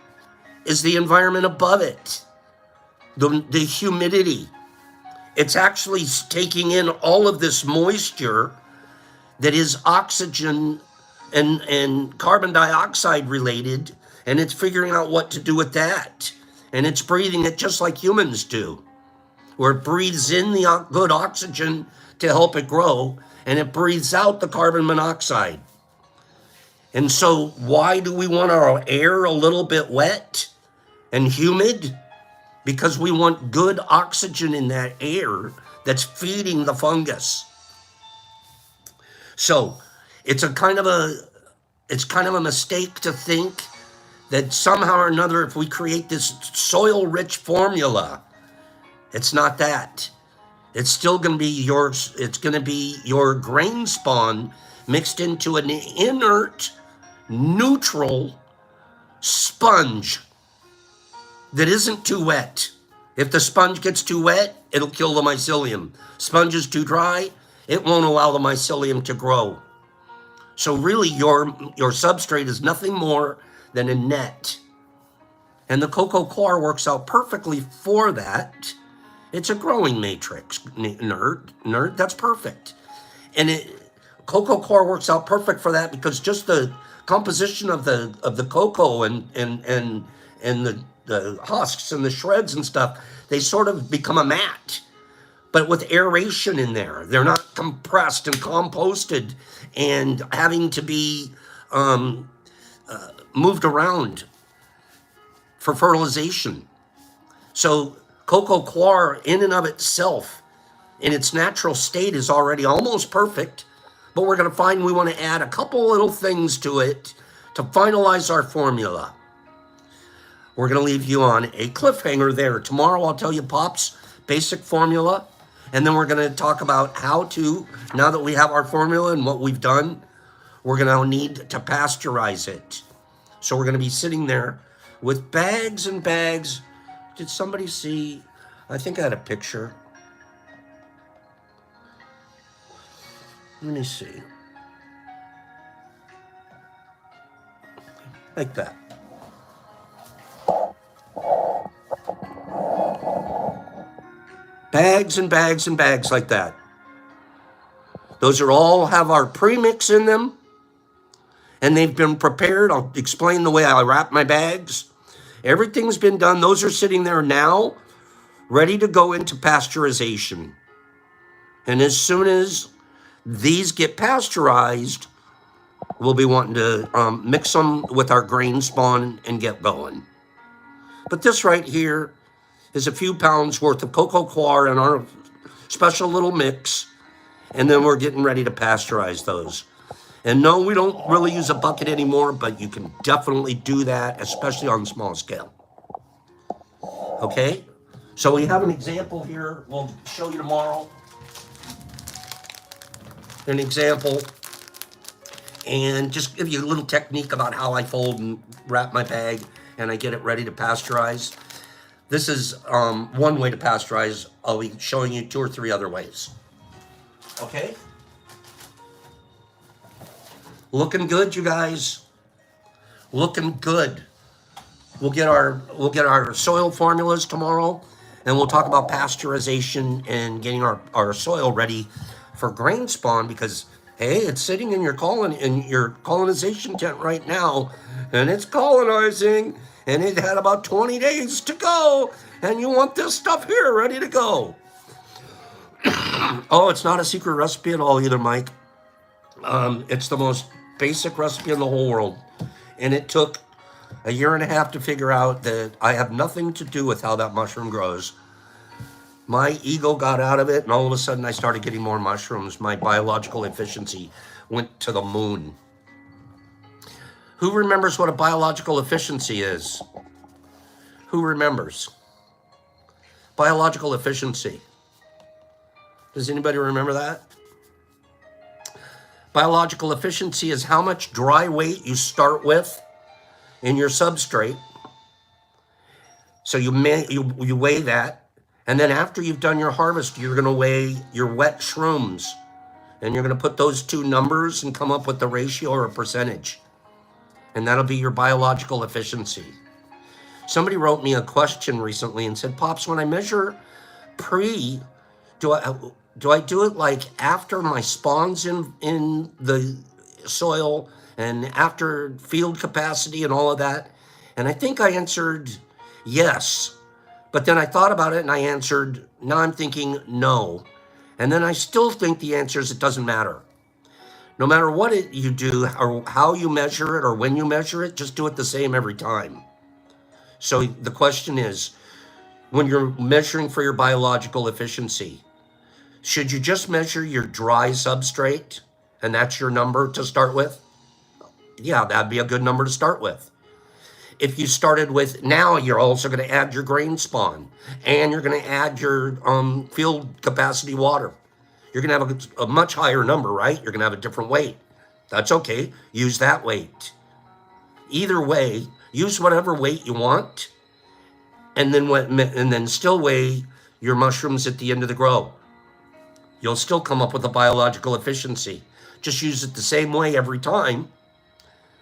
is the environment above it, the humidity. It's actually taking in all of this moisture that is oxygen and carbon dioxide related, and it's figuring out what to do with that. And it's breathing it just like humans do, where it breathes in the good oxygen to help it grow, and it breathes out the carbon monoxide. And so why do we want our air a little bit wet and humid? Because we want good oxygen in that air that's feeding the fungus. So it's kind of a mistake to think that somehow or another, if we create this soil-rich formula, it's not that. It's still going to be your grain spawn mixed into an inert, neutral sponge that isn't too wet. If the sponge gets too wet, it'll kill the mycelium. Sponge is too dry, it won't allow the mycelium to grow. So really your substrate is nothing more than a net. And the cocoa coir works out perfectly for that. It's a growing matrix, nerd, that's perfect. And cocoa coir works out perfect for that because just the composition of the cocoa and the husks and the shreds and stuff, they sort of become a mat, but with aeration in there. They're not compressed and composted and having to be moved around for fertilization. So Cocoa coir in and of itself, in its natural state, is already almost perfect, but we're going to find we want to add a couple little things to it to finalize our formula. We're going to leave you on a cliffhanger there. Tomorrow I'll tell you Pop's basic formula, and then we're going to talk about how to, now that we have our formula and what we've done, we're going to need to pasteurize it. So we're going to be sitting there with bags and bags. Did somebody see? I think I had a picture. Let me see. Like that. Bags and bags and bags like that. Those are all have our premix in them, and they've been prepared. I'll explain the way I wrap my bags. Everything's been done. Those are sitting there now, ready to go into pasteurization. And as soon as these get pasteurized, we'll be wanting to mix them with our grain spawn and get going. But this right here is a few pounds worth of cocoa coir in our special little mix. And then we're getting ready to pasteurize those. And no, we don't really use a bucket anymore, but you can definitely do that, especially on small scale. Okay? So we have an example here. We'll show you tomorrow. An example. And just give you a little technique about how I fold and wrap my bag and I get it ready to pasteurize. This is one way to pasteurize. I'll be showing you 2 or 3 other ways. Okay? Looking good, you guys. Looking good. We'll get our soil formulas tomorrow, and we'll talk about pasteurization and getting our soil ready for grain spawn, because hey, it's sitting in your colonization tent right now, and it's colonizing, and it had about 20 days to go, and you want this stuff here ready to go. Oh, it's not a secret recipe at all either, Mike. It's the most basic recipe in the whole world. And it took a year and a half to figure out that I have nothing to do with how that mushroom grows. My ego got out of it, and all of a sudden I started getting more mushrooms. My biological efficiency went to the moon. Who remembers what a biological efficiency is? Who remembers? Biological efficiency. Does anybody remember that? Biological efficiency is how much dry weight you start with in your substrate. So you weigh that, and then after you've done your harvest, you're going to weigh your wet shrooms, and you're going to put those 2 numbers and come up with the ratio or a percentage, and that'll be your biological efficiency. Somebody wrote me a question recently and said, Pops, when I measure do I do it like after my spawn's in the soil and after field capacity and all of that? And I think I answered yes. But then I thought about it and I answered, now I'm thinking no. And then I still think the answer is it doesn't matter. No matter what you do or how you measure it or when you measure it, just do it the same every time. So the question is, when you're measuring for your biological efficiency, should you just measure your dry substrate and that's your number to start with? Yeah, that'd be a good number to start with. If you started with, now you're also going to add your grain spawn and you're going to add your field capacity water. You're going to have a much higher number, right? You're going to have a different weight. That's okay. Use that weight. Either way, use whatever weight you want, and then still weigh your mushrooms at the end of the grow. You'll still come up with a biological efficiency. Just use it the same way every time.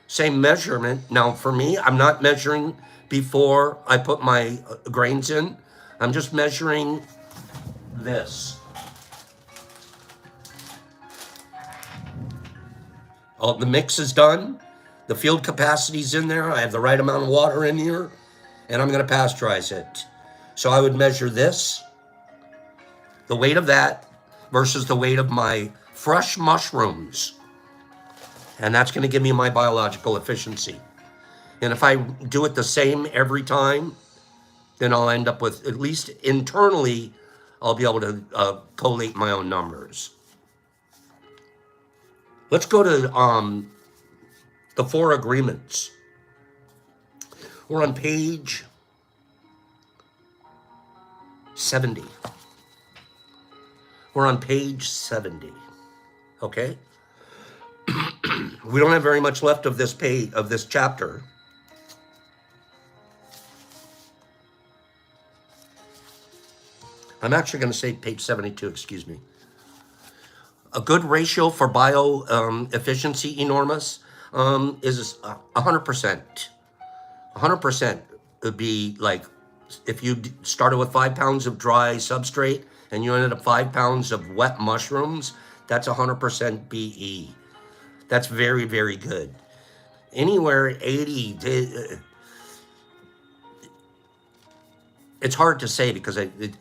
Same measurement. Now, for me, I'm not measuring before I put my grains in. I'm just measuring this. Oh, the mix is done. The field capacity's in there. I have the right amount of water in here, and I'm going to pasteurize it. So I would measure this, the weight of that, versus the weight of my fresh mushrooms. And that's going to give me my biological efficiency. And if I do it the same every time, then I'll end up with, at least internally, I'll be able to collate my own numbers. Let's go to the 4 agreements. We're on page 70. We're on page 70, okay? We don't have very much left of this page, of this chapter. I'm actually going to say page 72, excuse me. A good ratio for bio efficiency, enormous, is 100%. 100% would be like, if you started with 5 pounds of dry substrate and you ended up 5 pounds of wet mushrooms, that's 100% BE. That's very, very good. Anywhere 80, it's hard to say because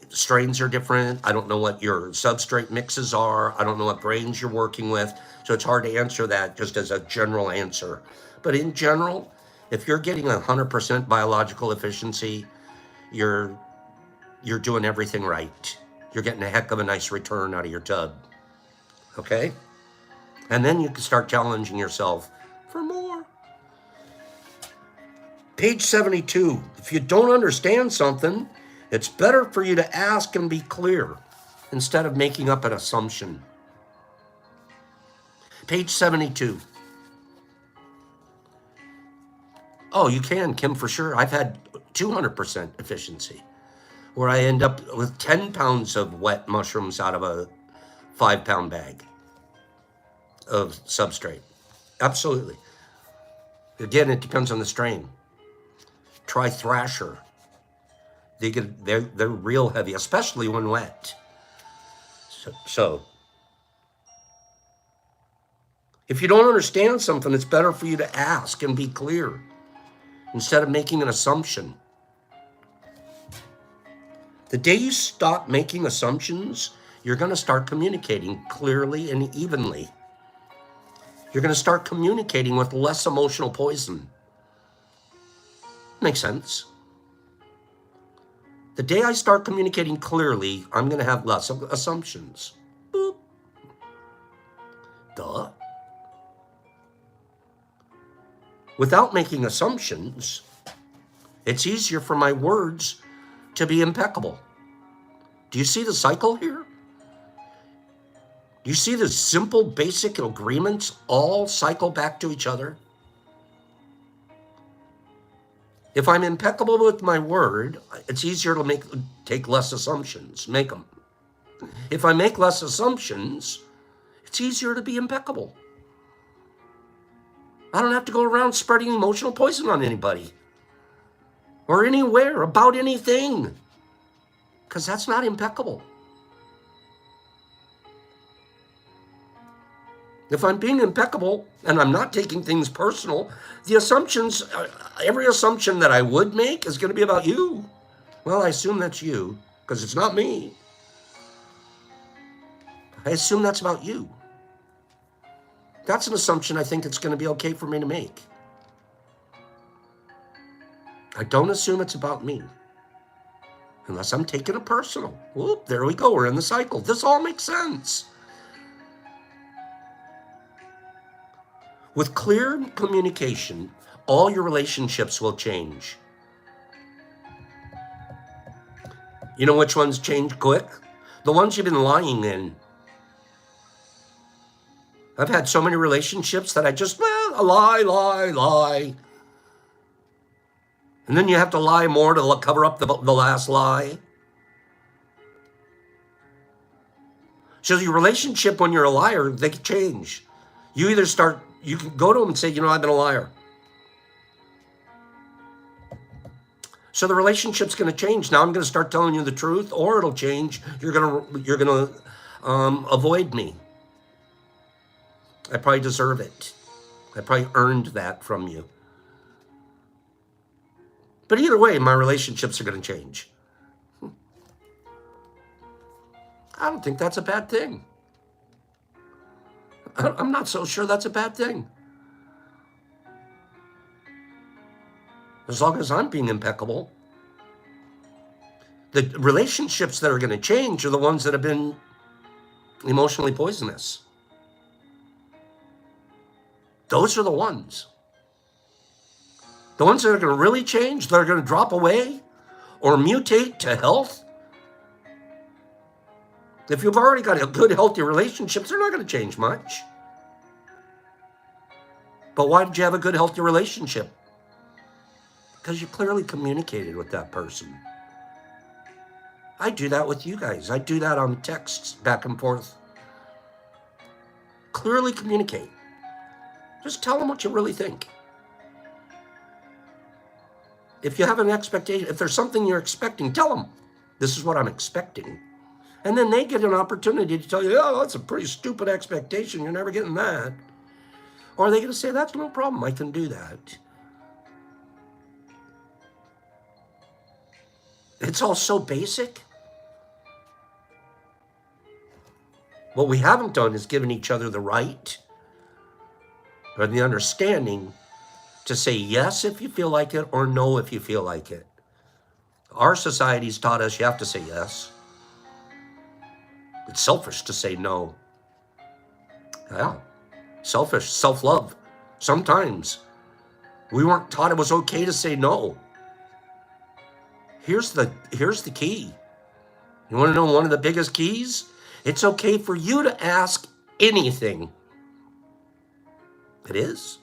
strains are different. I don't know what your substrate mixes are. I don't know what grains you're working with. So it's hard to answer that just as a general answer. But in general, if you're getting 100% biological efficiency, you're doing everything right. You're getting a heck of a nice return out of your tub. Okay? And then you can start challenging yourself for more. Page 72. If you don't understand something, it's better for you to ask and be clear instead of making up an assumption. Page 72. Oh, you can, Kim, for sure. I've had 200% efficiency where I end up with 10 pounds of wet mushrooms out of a 5-pound bag of substrate. Absolutely. Again, it depends on the strain. Try Thrasher. They're real heavy, especially when wet. So if you don't understand something, it's better for you to ask and be clear instead of making an assumption. The day you stop making assumptions, you're going to start communicating clearly and evenly. You're going to start communicating with less emotional poison. Makes sense. The day I start communicating clearly, I'm going to have less assumptions. Boop. Duh. Without making assumptions, it's easier for my words to be impeccable. Do you see the cycle here? Do you see the simple, basic agreements all cycle back to each other? If I'm impeccable with my word, it's easier to take less assumptions, make them. If I make less assumptions, it's easier to be impeccable. I don't have to go around spreading emotional poison on anybody or anywhere about anything, because that's not impeccable. If I'm being impeccable and I'm not taking things personal, the assumptions, every assumption that I would make is going to be about you. Well, I assume that's you because it's not me. I assume that's about you. That's an assumption I think it's going to be okay for me to make. I don't assume it's about me unless I'm taking it personal. Whoop, there we go. We're in the cycle. This all makes sense. With clear communication, all your relationships will change. You know which ones change quick? The ones you've been lying in. I've had so many relationships that I just, lie. And then you have to lie more to cover up the last lie. So your relationship, when you're a liar, they can change. You can go to them and say, I've been a liar. So the relationship's going to change. Now I'm going to start telling you the truth, or it'll change. You're going to avoid me. I probably deserve it. I probably earned that from you. But either way, my relationships are going to change. I don't think that's a bad thing. I'm not so sure that's a bad thing. As long as I'm being impeccable, The relationships that are going to change are the ones that have been emotionally poisonous. Those are the ones. The ones that are going to really change, that are going to drop away or mutate to health. If you've already got a good, healthy relationships, they're not going to change much. But why did you have a good, healthy relationship? Because you clearly communicated with that person. I do that with you guys. I do that on texts back and forth. Clearly communicate. Just tell them what you really think. If you have an expectation, if there's something you're expecting, tell them, this is what I'm expecting. And then they get an opportunity to tell you, oh, that's a pretty stupid expectation. You're never getting that. Or are they going to say, that's no problem. I can do that. It's all so basic. What we haven't done is given each other the right or the understanding to say yes if you feel like it or no if you feel like it. Our society's taught us you have to say yes. It's selfish to say no. Yeah, selfish, self-love. Sometimes we weren't taught it was okay to say no. Here's the key. You want to know one of the biggest keys? It's okay for you to ask anything. It is.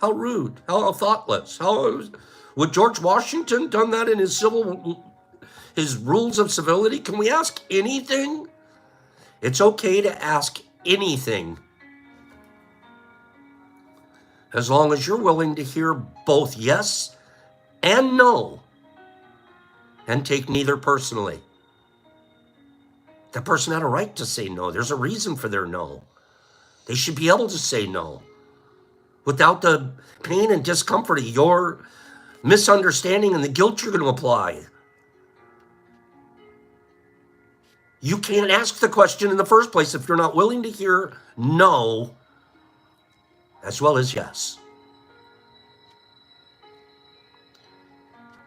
How rude, how thoughtless. Would George Washington done that in his rules of civility? Can we ask anything? It's okay to ask anything. As long as you're willing to hear both yes and no and take neither personally. The person had a right to say no. There's a reason for their no. They should be able to say no without the pain and discomfort of your misunderstanding and the guilt you're going to apply. You can't ask the question in the first place if you're not willing to hear no as well as yes.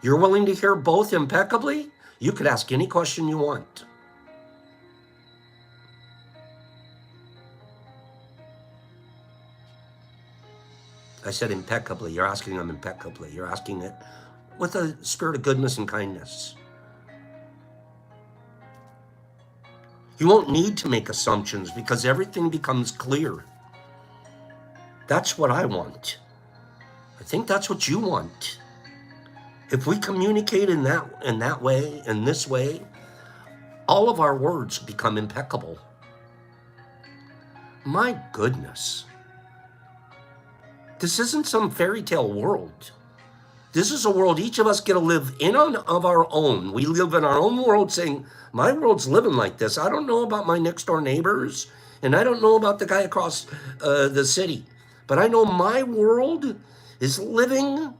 You're willing to hear both impeccably? You could ask any question you want. I said impeccably. You're asking them impeccably. You're asking it with a spirit of goodness and kindness. You won't need to make assumptions because everything becomes clear. That's what I want. I think that's what you want. If we communicate in that way, in this way, all of our words become impeccable. My goodness. This isn't some fairy tale world. This is a world each of us get to live in on of our own. We live in our own world saying, my world's living like this. I don't know about my next door neighbors, and I don't know about the guy across the city. But I know my world is living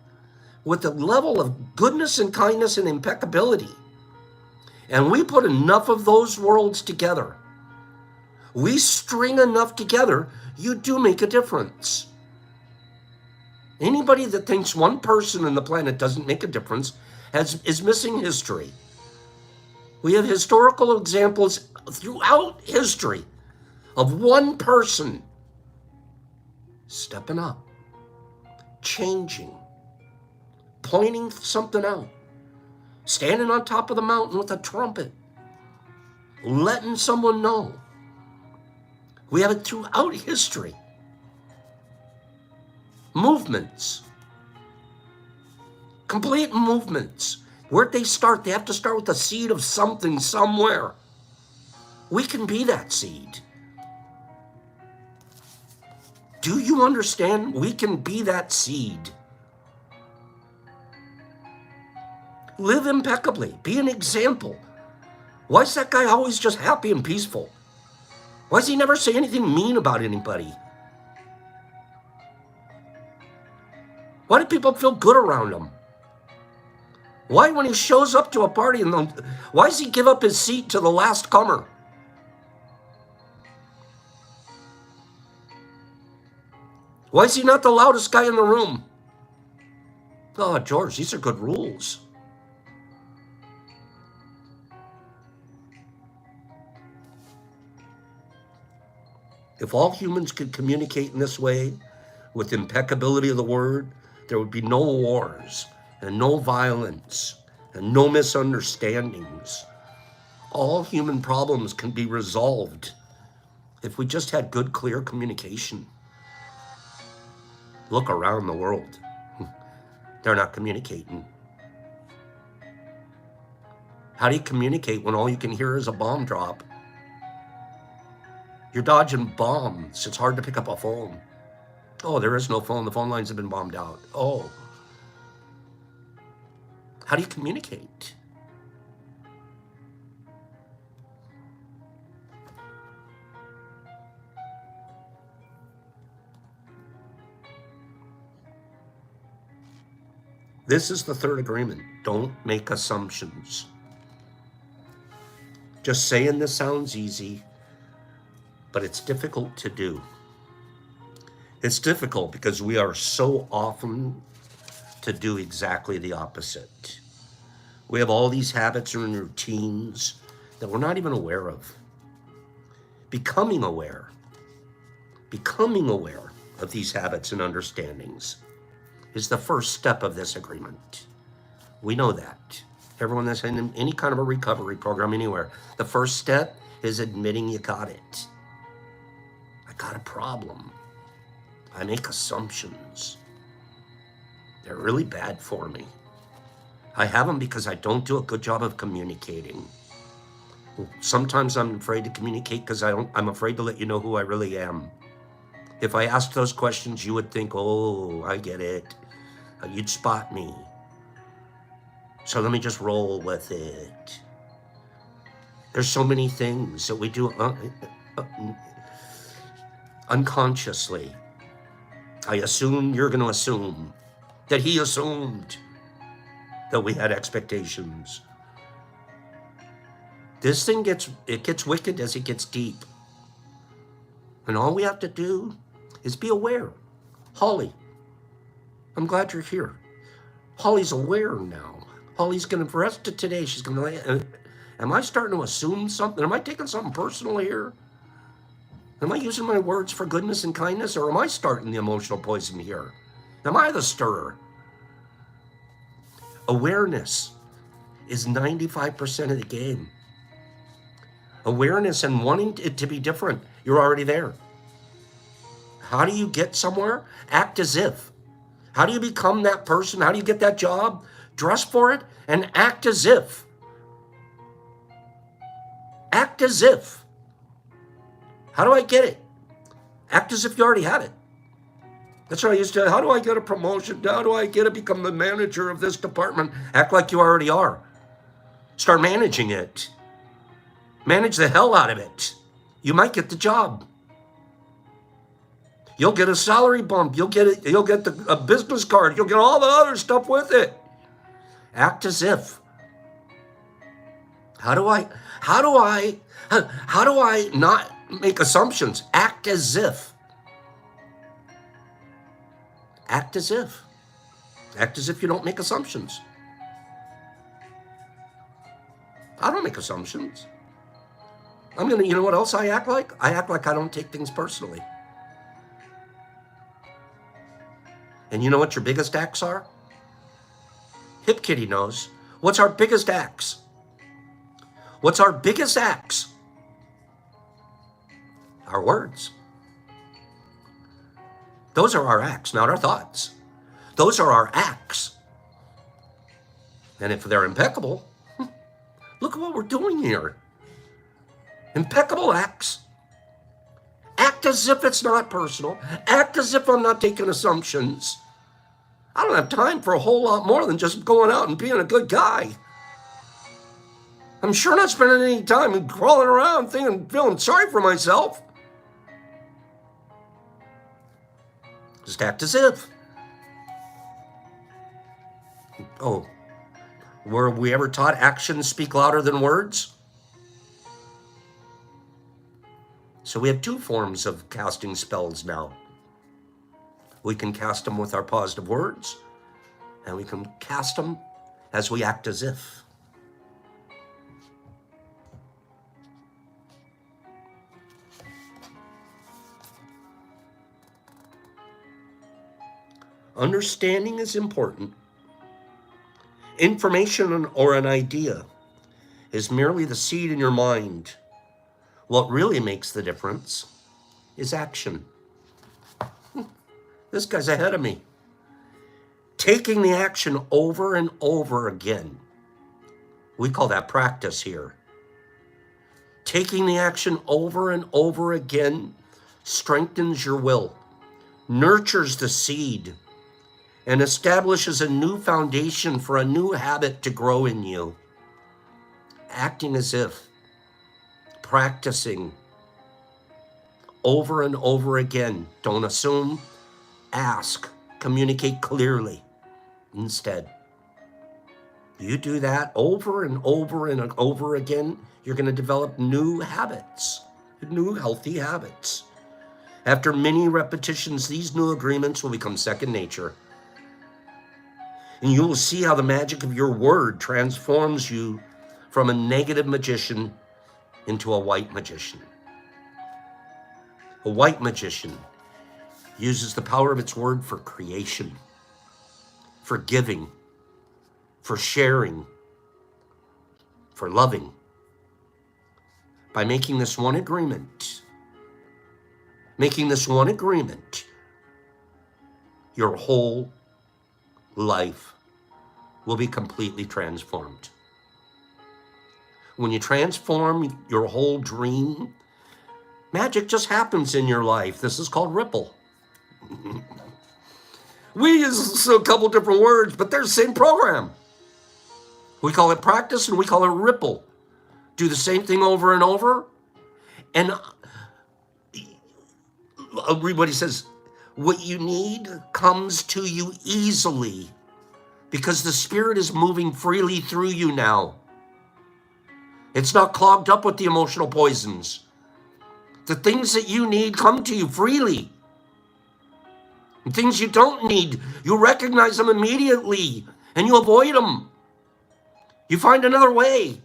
with a level of goodness and kindness and impeccability. And we put enough of those worlds together. We string enough together, you do make a difference. Anybody that thinks one person on the planet doesn't make a difference is missing history. We have historical examples throughout history of one person stepping up, changing, pointing something out, standing on top of the mountain with a trumpet, letting someone know. We have it throughout history. Movements, complete movements. Where'd they start? They have to start with the seed of something somewhere. We can be that seed. Do you understand? We can be that seed. Live impeccably. Be an example. Why is that guy always just happy and peaceful? Why does he never say anything mean about anybody? Why do people feel good around him? Why, when he shows up to a party, why does he give up his seat to the last comer? Why is he not the loudest guy in the room? Oh, George, these are good rules. If all humans could communicate in this way, with impeccability of the word, there would be no wars and no violence and no misunderstandings. All human problems can be resolved if we just had good, clear communication. Look around the world. They're not communicating. How do you communicate when all you can hear is a bomb drop? You're dodging bombs. It's hard to pick up a phone. Oh, there is no phone. The phone lines have been bombed out. Oh. How do you communicate? This is the third agreement. Don't make assumptions. Just saying this sounds easy, but it's difficult to do. It's difficult because we are so often to do exactly the opposite. We have all these habits and routines that we're not even aware of. Becoming aware of these habits and understandings is the first step of this agreement. We know that. Everyone that's in any kind of a recovery program anywhere, the first step is admitting you got it. I got a problem. I make assumptions. They're really bad for me. I have them because I don't do a good job of communicating. Sometimes I'm afraid to communicate because I'm afraid to let you know who I really am. If I asked those questions, you would think, oh, I get it. You'd spot me. So let me just roll with it. There's so many things that we do unconsciously. I assume you're going to assume that he assumed that we had expectations. This thing gets wicked as it gets deep. And all we have to do is be aware. Holly, I'm glad you're here. Holly's aware now. Holly's going to, for rest of today, she's going to, am I starting to assume something? Am I taking something personal here? Am I using my words for goodness and kindness, or am I starting the emotional poison here? Am I the stirrer? Awareness is 95% of the game. Awareness and wanting it to be different. You're already there. How do you get somewhere? Act as if. How do you become that person? How do you get that job? Dress for it and act as if. Act as if. How do I get it? Act as if you already had it. That's what I used to. How do I get a promotion? How do I get to become the manager of this department? Act like you already are. Start managing it. Manage the hell out of it. You might get the job. You'll get a salary bump. You'll get a business card. You'll get all the other stuff with it. Act as if. How do I not make assumptions? Act as if. Act as if. Act as if you don't make assumptions. I don't make assumptions. You know what else I act like? I act like I don't take things personally. And you know what your biggest acts are? Hip Kitty knows. What's our biggest acts? What's our biggest acts? Our words. Those are our acts, not our thoughts. Those are our acts. And if they're impeccable, look at what we're doing here. Impeccable acts. Act as if it's not personal. Act as if I'm not taking assumptions. I don't have time for a whole lot more than just going out and being a good guy. I'm sure not spending any time crawling around feeling sorry for myself. Just act as if. Oh, were we ever taught actions speak louder than words? So we have two forms of casting spells now. We can cast them with our positive words, and we can cast them as we act as if. Understanding is important. Information or an idea is merely the seed in your mind. What really makes the difference is action. This guy's ahead of me. Taking the action over and over again. We call that practice here. Taking the action over and over again strengthens your will, nurtures the seed, and establishes a new foundation for a new habit to grow in you. Acting as if, practicing over and over again. Don't assume, ask, communicate clearly instead. You do that over and over and over again, you're going to develop new habits, new healthy habits. After many repetitions, these new agreements will become second nature. And you will see how the magic of your word transforms you from a negative magician into a white magician. A white magician uses the power of its word for creation, for giving, for sharing, for loving. By making this one agreement, your whole life will be completely transformed. When you transform your whole dream, magic just happens in your life. This is called ripple. We use a couple different words, but they're the same program. We call it practice and we call it ripple. Do the same thing over and over. And everybody says, what you need comes to you easily because the Spirit is moving freely through you now. It's not clogged up with the emotional poisons. The things that you need come to you freely. And things you don't need, you recognize them immediately and you avoid them. You find another way.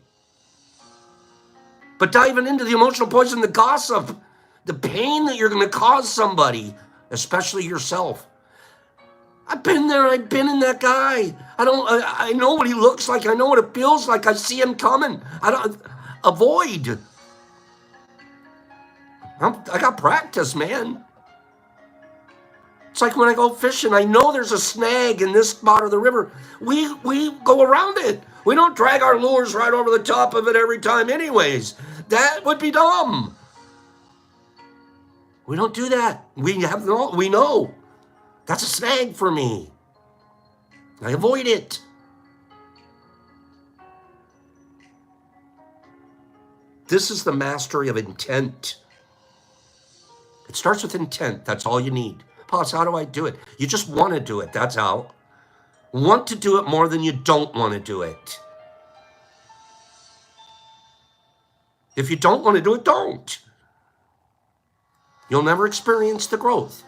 But diving into the emotional poison, the gossip, the pain that you're going to cause somebody, especially yourself. I've been there. I've been in that guy. I know what he looks like. I know what it feels like. I see him coming. Avoid. I got practice, man. It's like when I go fishing, I know there's a snag in this spot of the river. We go around it. We don't drag our lures right over the top of it every time anyways. That would be dumb. We don't do that. We know. That's a snag for me. I avoid it. This is the mastery of intent. It starts with intent. That's all you need. Boss, how do I do it? You just want to do it. That's how. Want to do it more than you don't want to do it. If you don't want to do it, don't. You'll never experience the growth.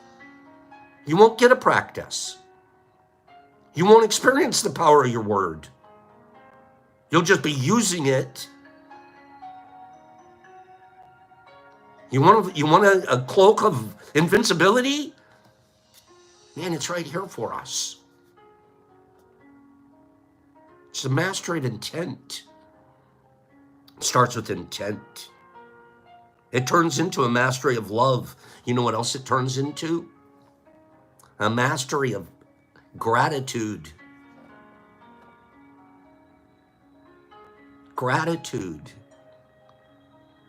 You won't get a practice. You won't experience the power of your word. You'll just be using it. You want a cloak of invincibility? Man, it's right here for us. It's the mastery of intent. It starts with intent. It turns into a mastery of love. You know what else it turns into? A mastery of gratitude. Gratitude.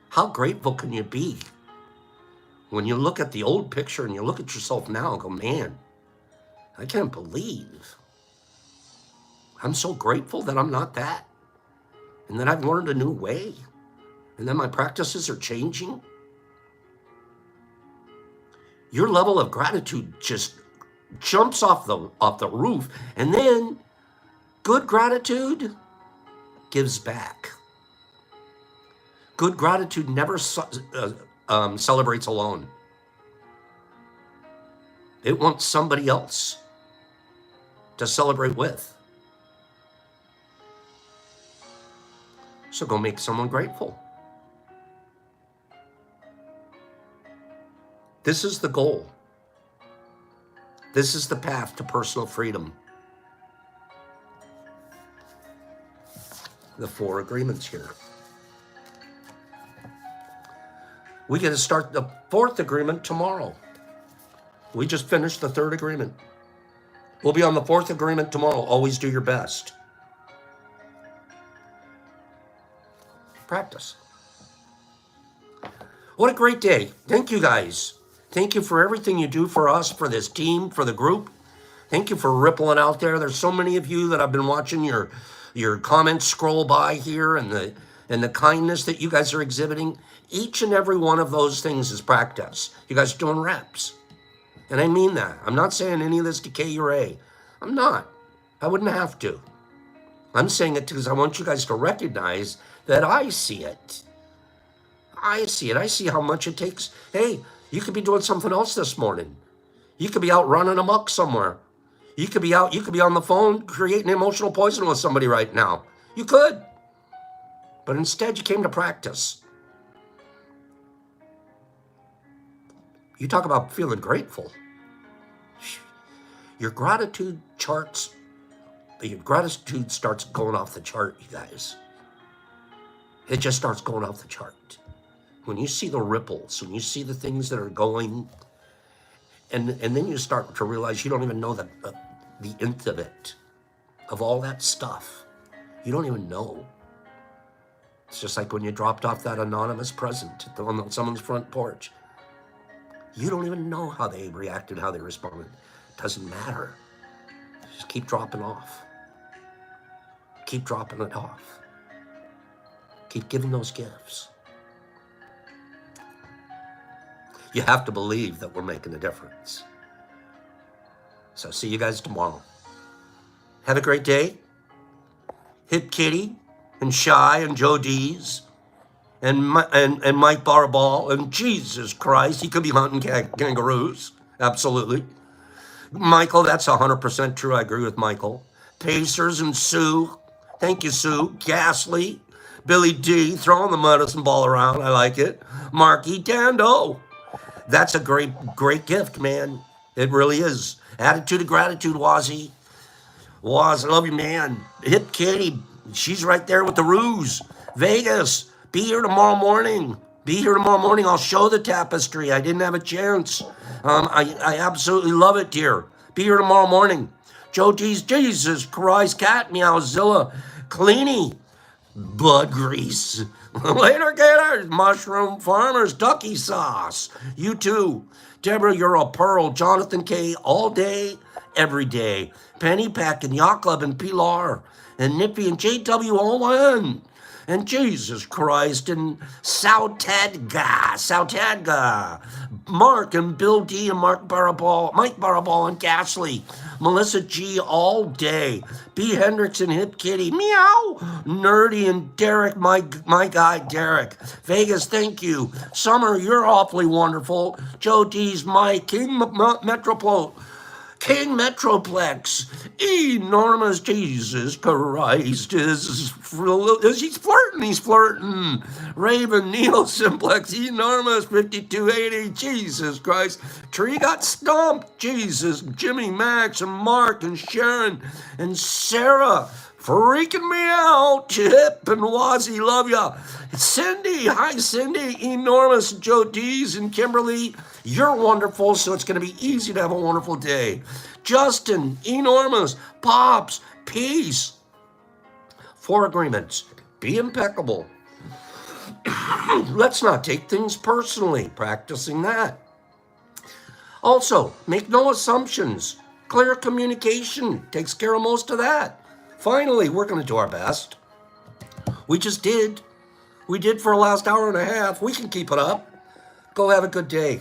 How grateful can you be when you look at the old picture and you look at yourself now and go, man, I can't believe I'm so grateful that I'm not that and that I've learned a new way and that my practices are changing. Your level of gratitude just jumps off the roof, and then good gratitude gives back. Good gratitude never celebrates alone. It wants somebody else to celebrate with. So go make someone grateful. This is the goal. This is the path to personal freedom. The 4 agreements here. We get to start the 4th agreement tomorrow. We just finished the 3rd agreement. We'll be on the 4th agreement tomorrow. Always do your best. Practice. What a great day. Thank you guys. Thank you for everything you do for us, for this team, for the group. Thank you for rippling out there. There's so many of you that I've been watching your comments scroll by here, and the kindness that you guys are exhibiting. Each and every one of those things is practice. You guys are doing reps. And I mean that. I'm not saying any of this to K or A. I'm not. I wouldn't have to. I'm saying it because I want you guys to recognize that I see it. I see it. I see how much it takes. Hey, you could be doing something else this morning. You could be out running amok somewhere. You could be on the phone creating emotional poison with somebody right now. You could. But instead you came to practice. You talk about feeling grateful. Your gratitude charts, your gratitude starts going off the chart, you guys. It just starts going off the chart. When you see the ripples, when you see the things that are going, and then you start to realize you don't even know the nth of it, of all that stuff. You don't even know. It's just like when you dropped off that anonymous present on someone's front porch. You don't even know how they reacted, how they responded. It doesn't matter. Just keep dropping off. Keep dropping it off. Keep giving those gifts. You have to believe that we're making a difference. So see you guys tomorrow. Have a great day. Hip Kitty and Shy and Joe D's and Mike Barball, and Jesus Christ, he could be hunting kangaroos. Absolutely. Michael, that's 100% true. I agree with Michael. Pacers and Sue. Thank you, Sue. Ghastly. Billy D, throwing the medicine ball around. I like it. Marky Dando. That's a great gift, man. It really is. Attitude of gratitude, Wazzy. Waz, I love you, man. Hip Kitty, she's right there with the ruse. Vegas, be here tomorrow morning. Be here tomorrow morning. I'll show the tapestry. I didn't have a chance. I absolutely love it, dear. Be here tomorrow morning. Joe D's, Jesus Christ, Cat Meowzilla, Cleany, Blood Grease. Later, gators, Mushroom Farmers, Ducky Sauce. You too. Deborah, you're a pearl. Jonathan K, all day, every day. Penny Pack and Yacht Club and Pilar. And Nippy and JWON. And Jesus Christ, and Sautadga, Mark and Bill D and Mike Baraball and Gasly, Melissa G all day, B Hendrickson, Hip Kitty, meow, Nerdy and Derek, my guy Derek, Vegas, thank you, Summer, you're awfully wonderful, Joe D's, my King Metroplex, enormous Jesus Christ, he's flirting, Raven, Neil Simplex, enormous 5280, Jesus Christ, Tree got stumped, Jesus, Jimmy, Max, and Mark, and Sharon, and Sarah, freaking me out, Chip and Wazzy, love ya. Cindy, hi Cindy, enormous, Joe D's and Kimberly, you're wonderful, so it's going to be easy to have a wonderful day. Justin, enormous, Pops, peace. 4 agreements, be impeccable. Let's not take things personally, practicing that. Also, make no assumptions. Clear communication takes care of most of that. Finally, we're going to do our best. We just did. We did for the last hour and a half. We can keep it up. Go have a good day.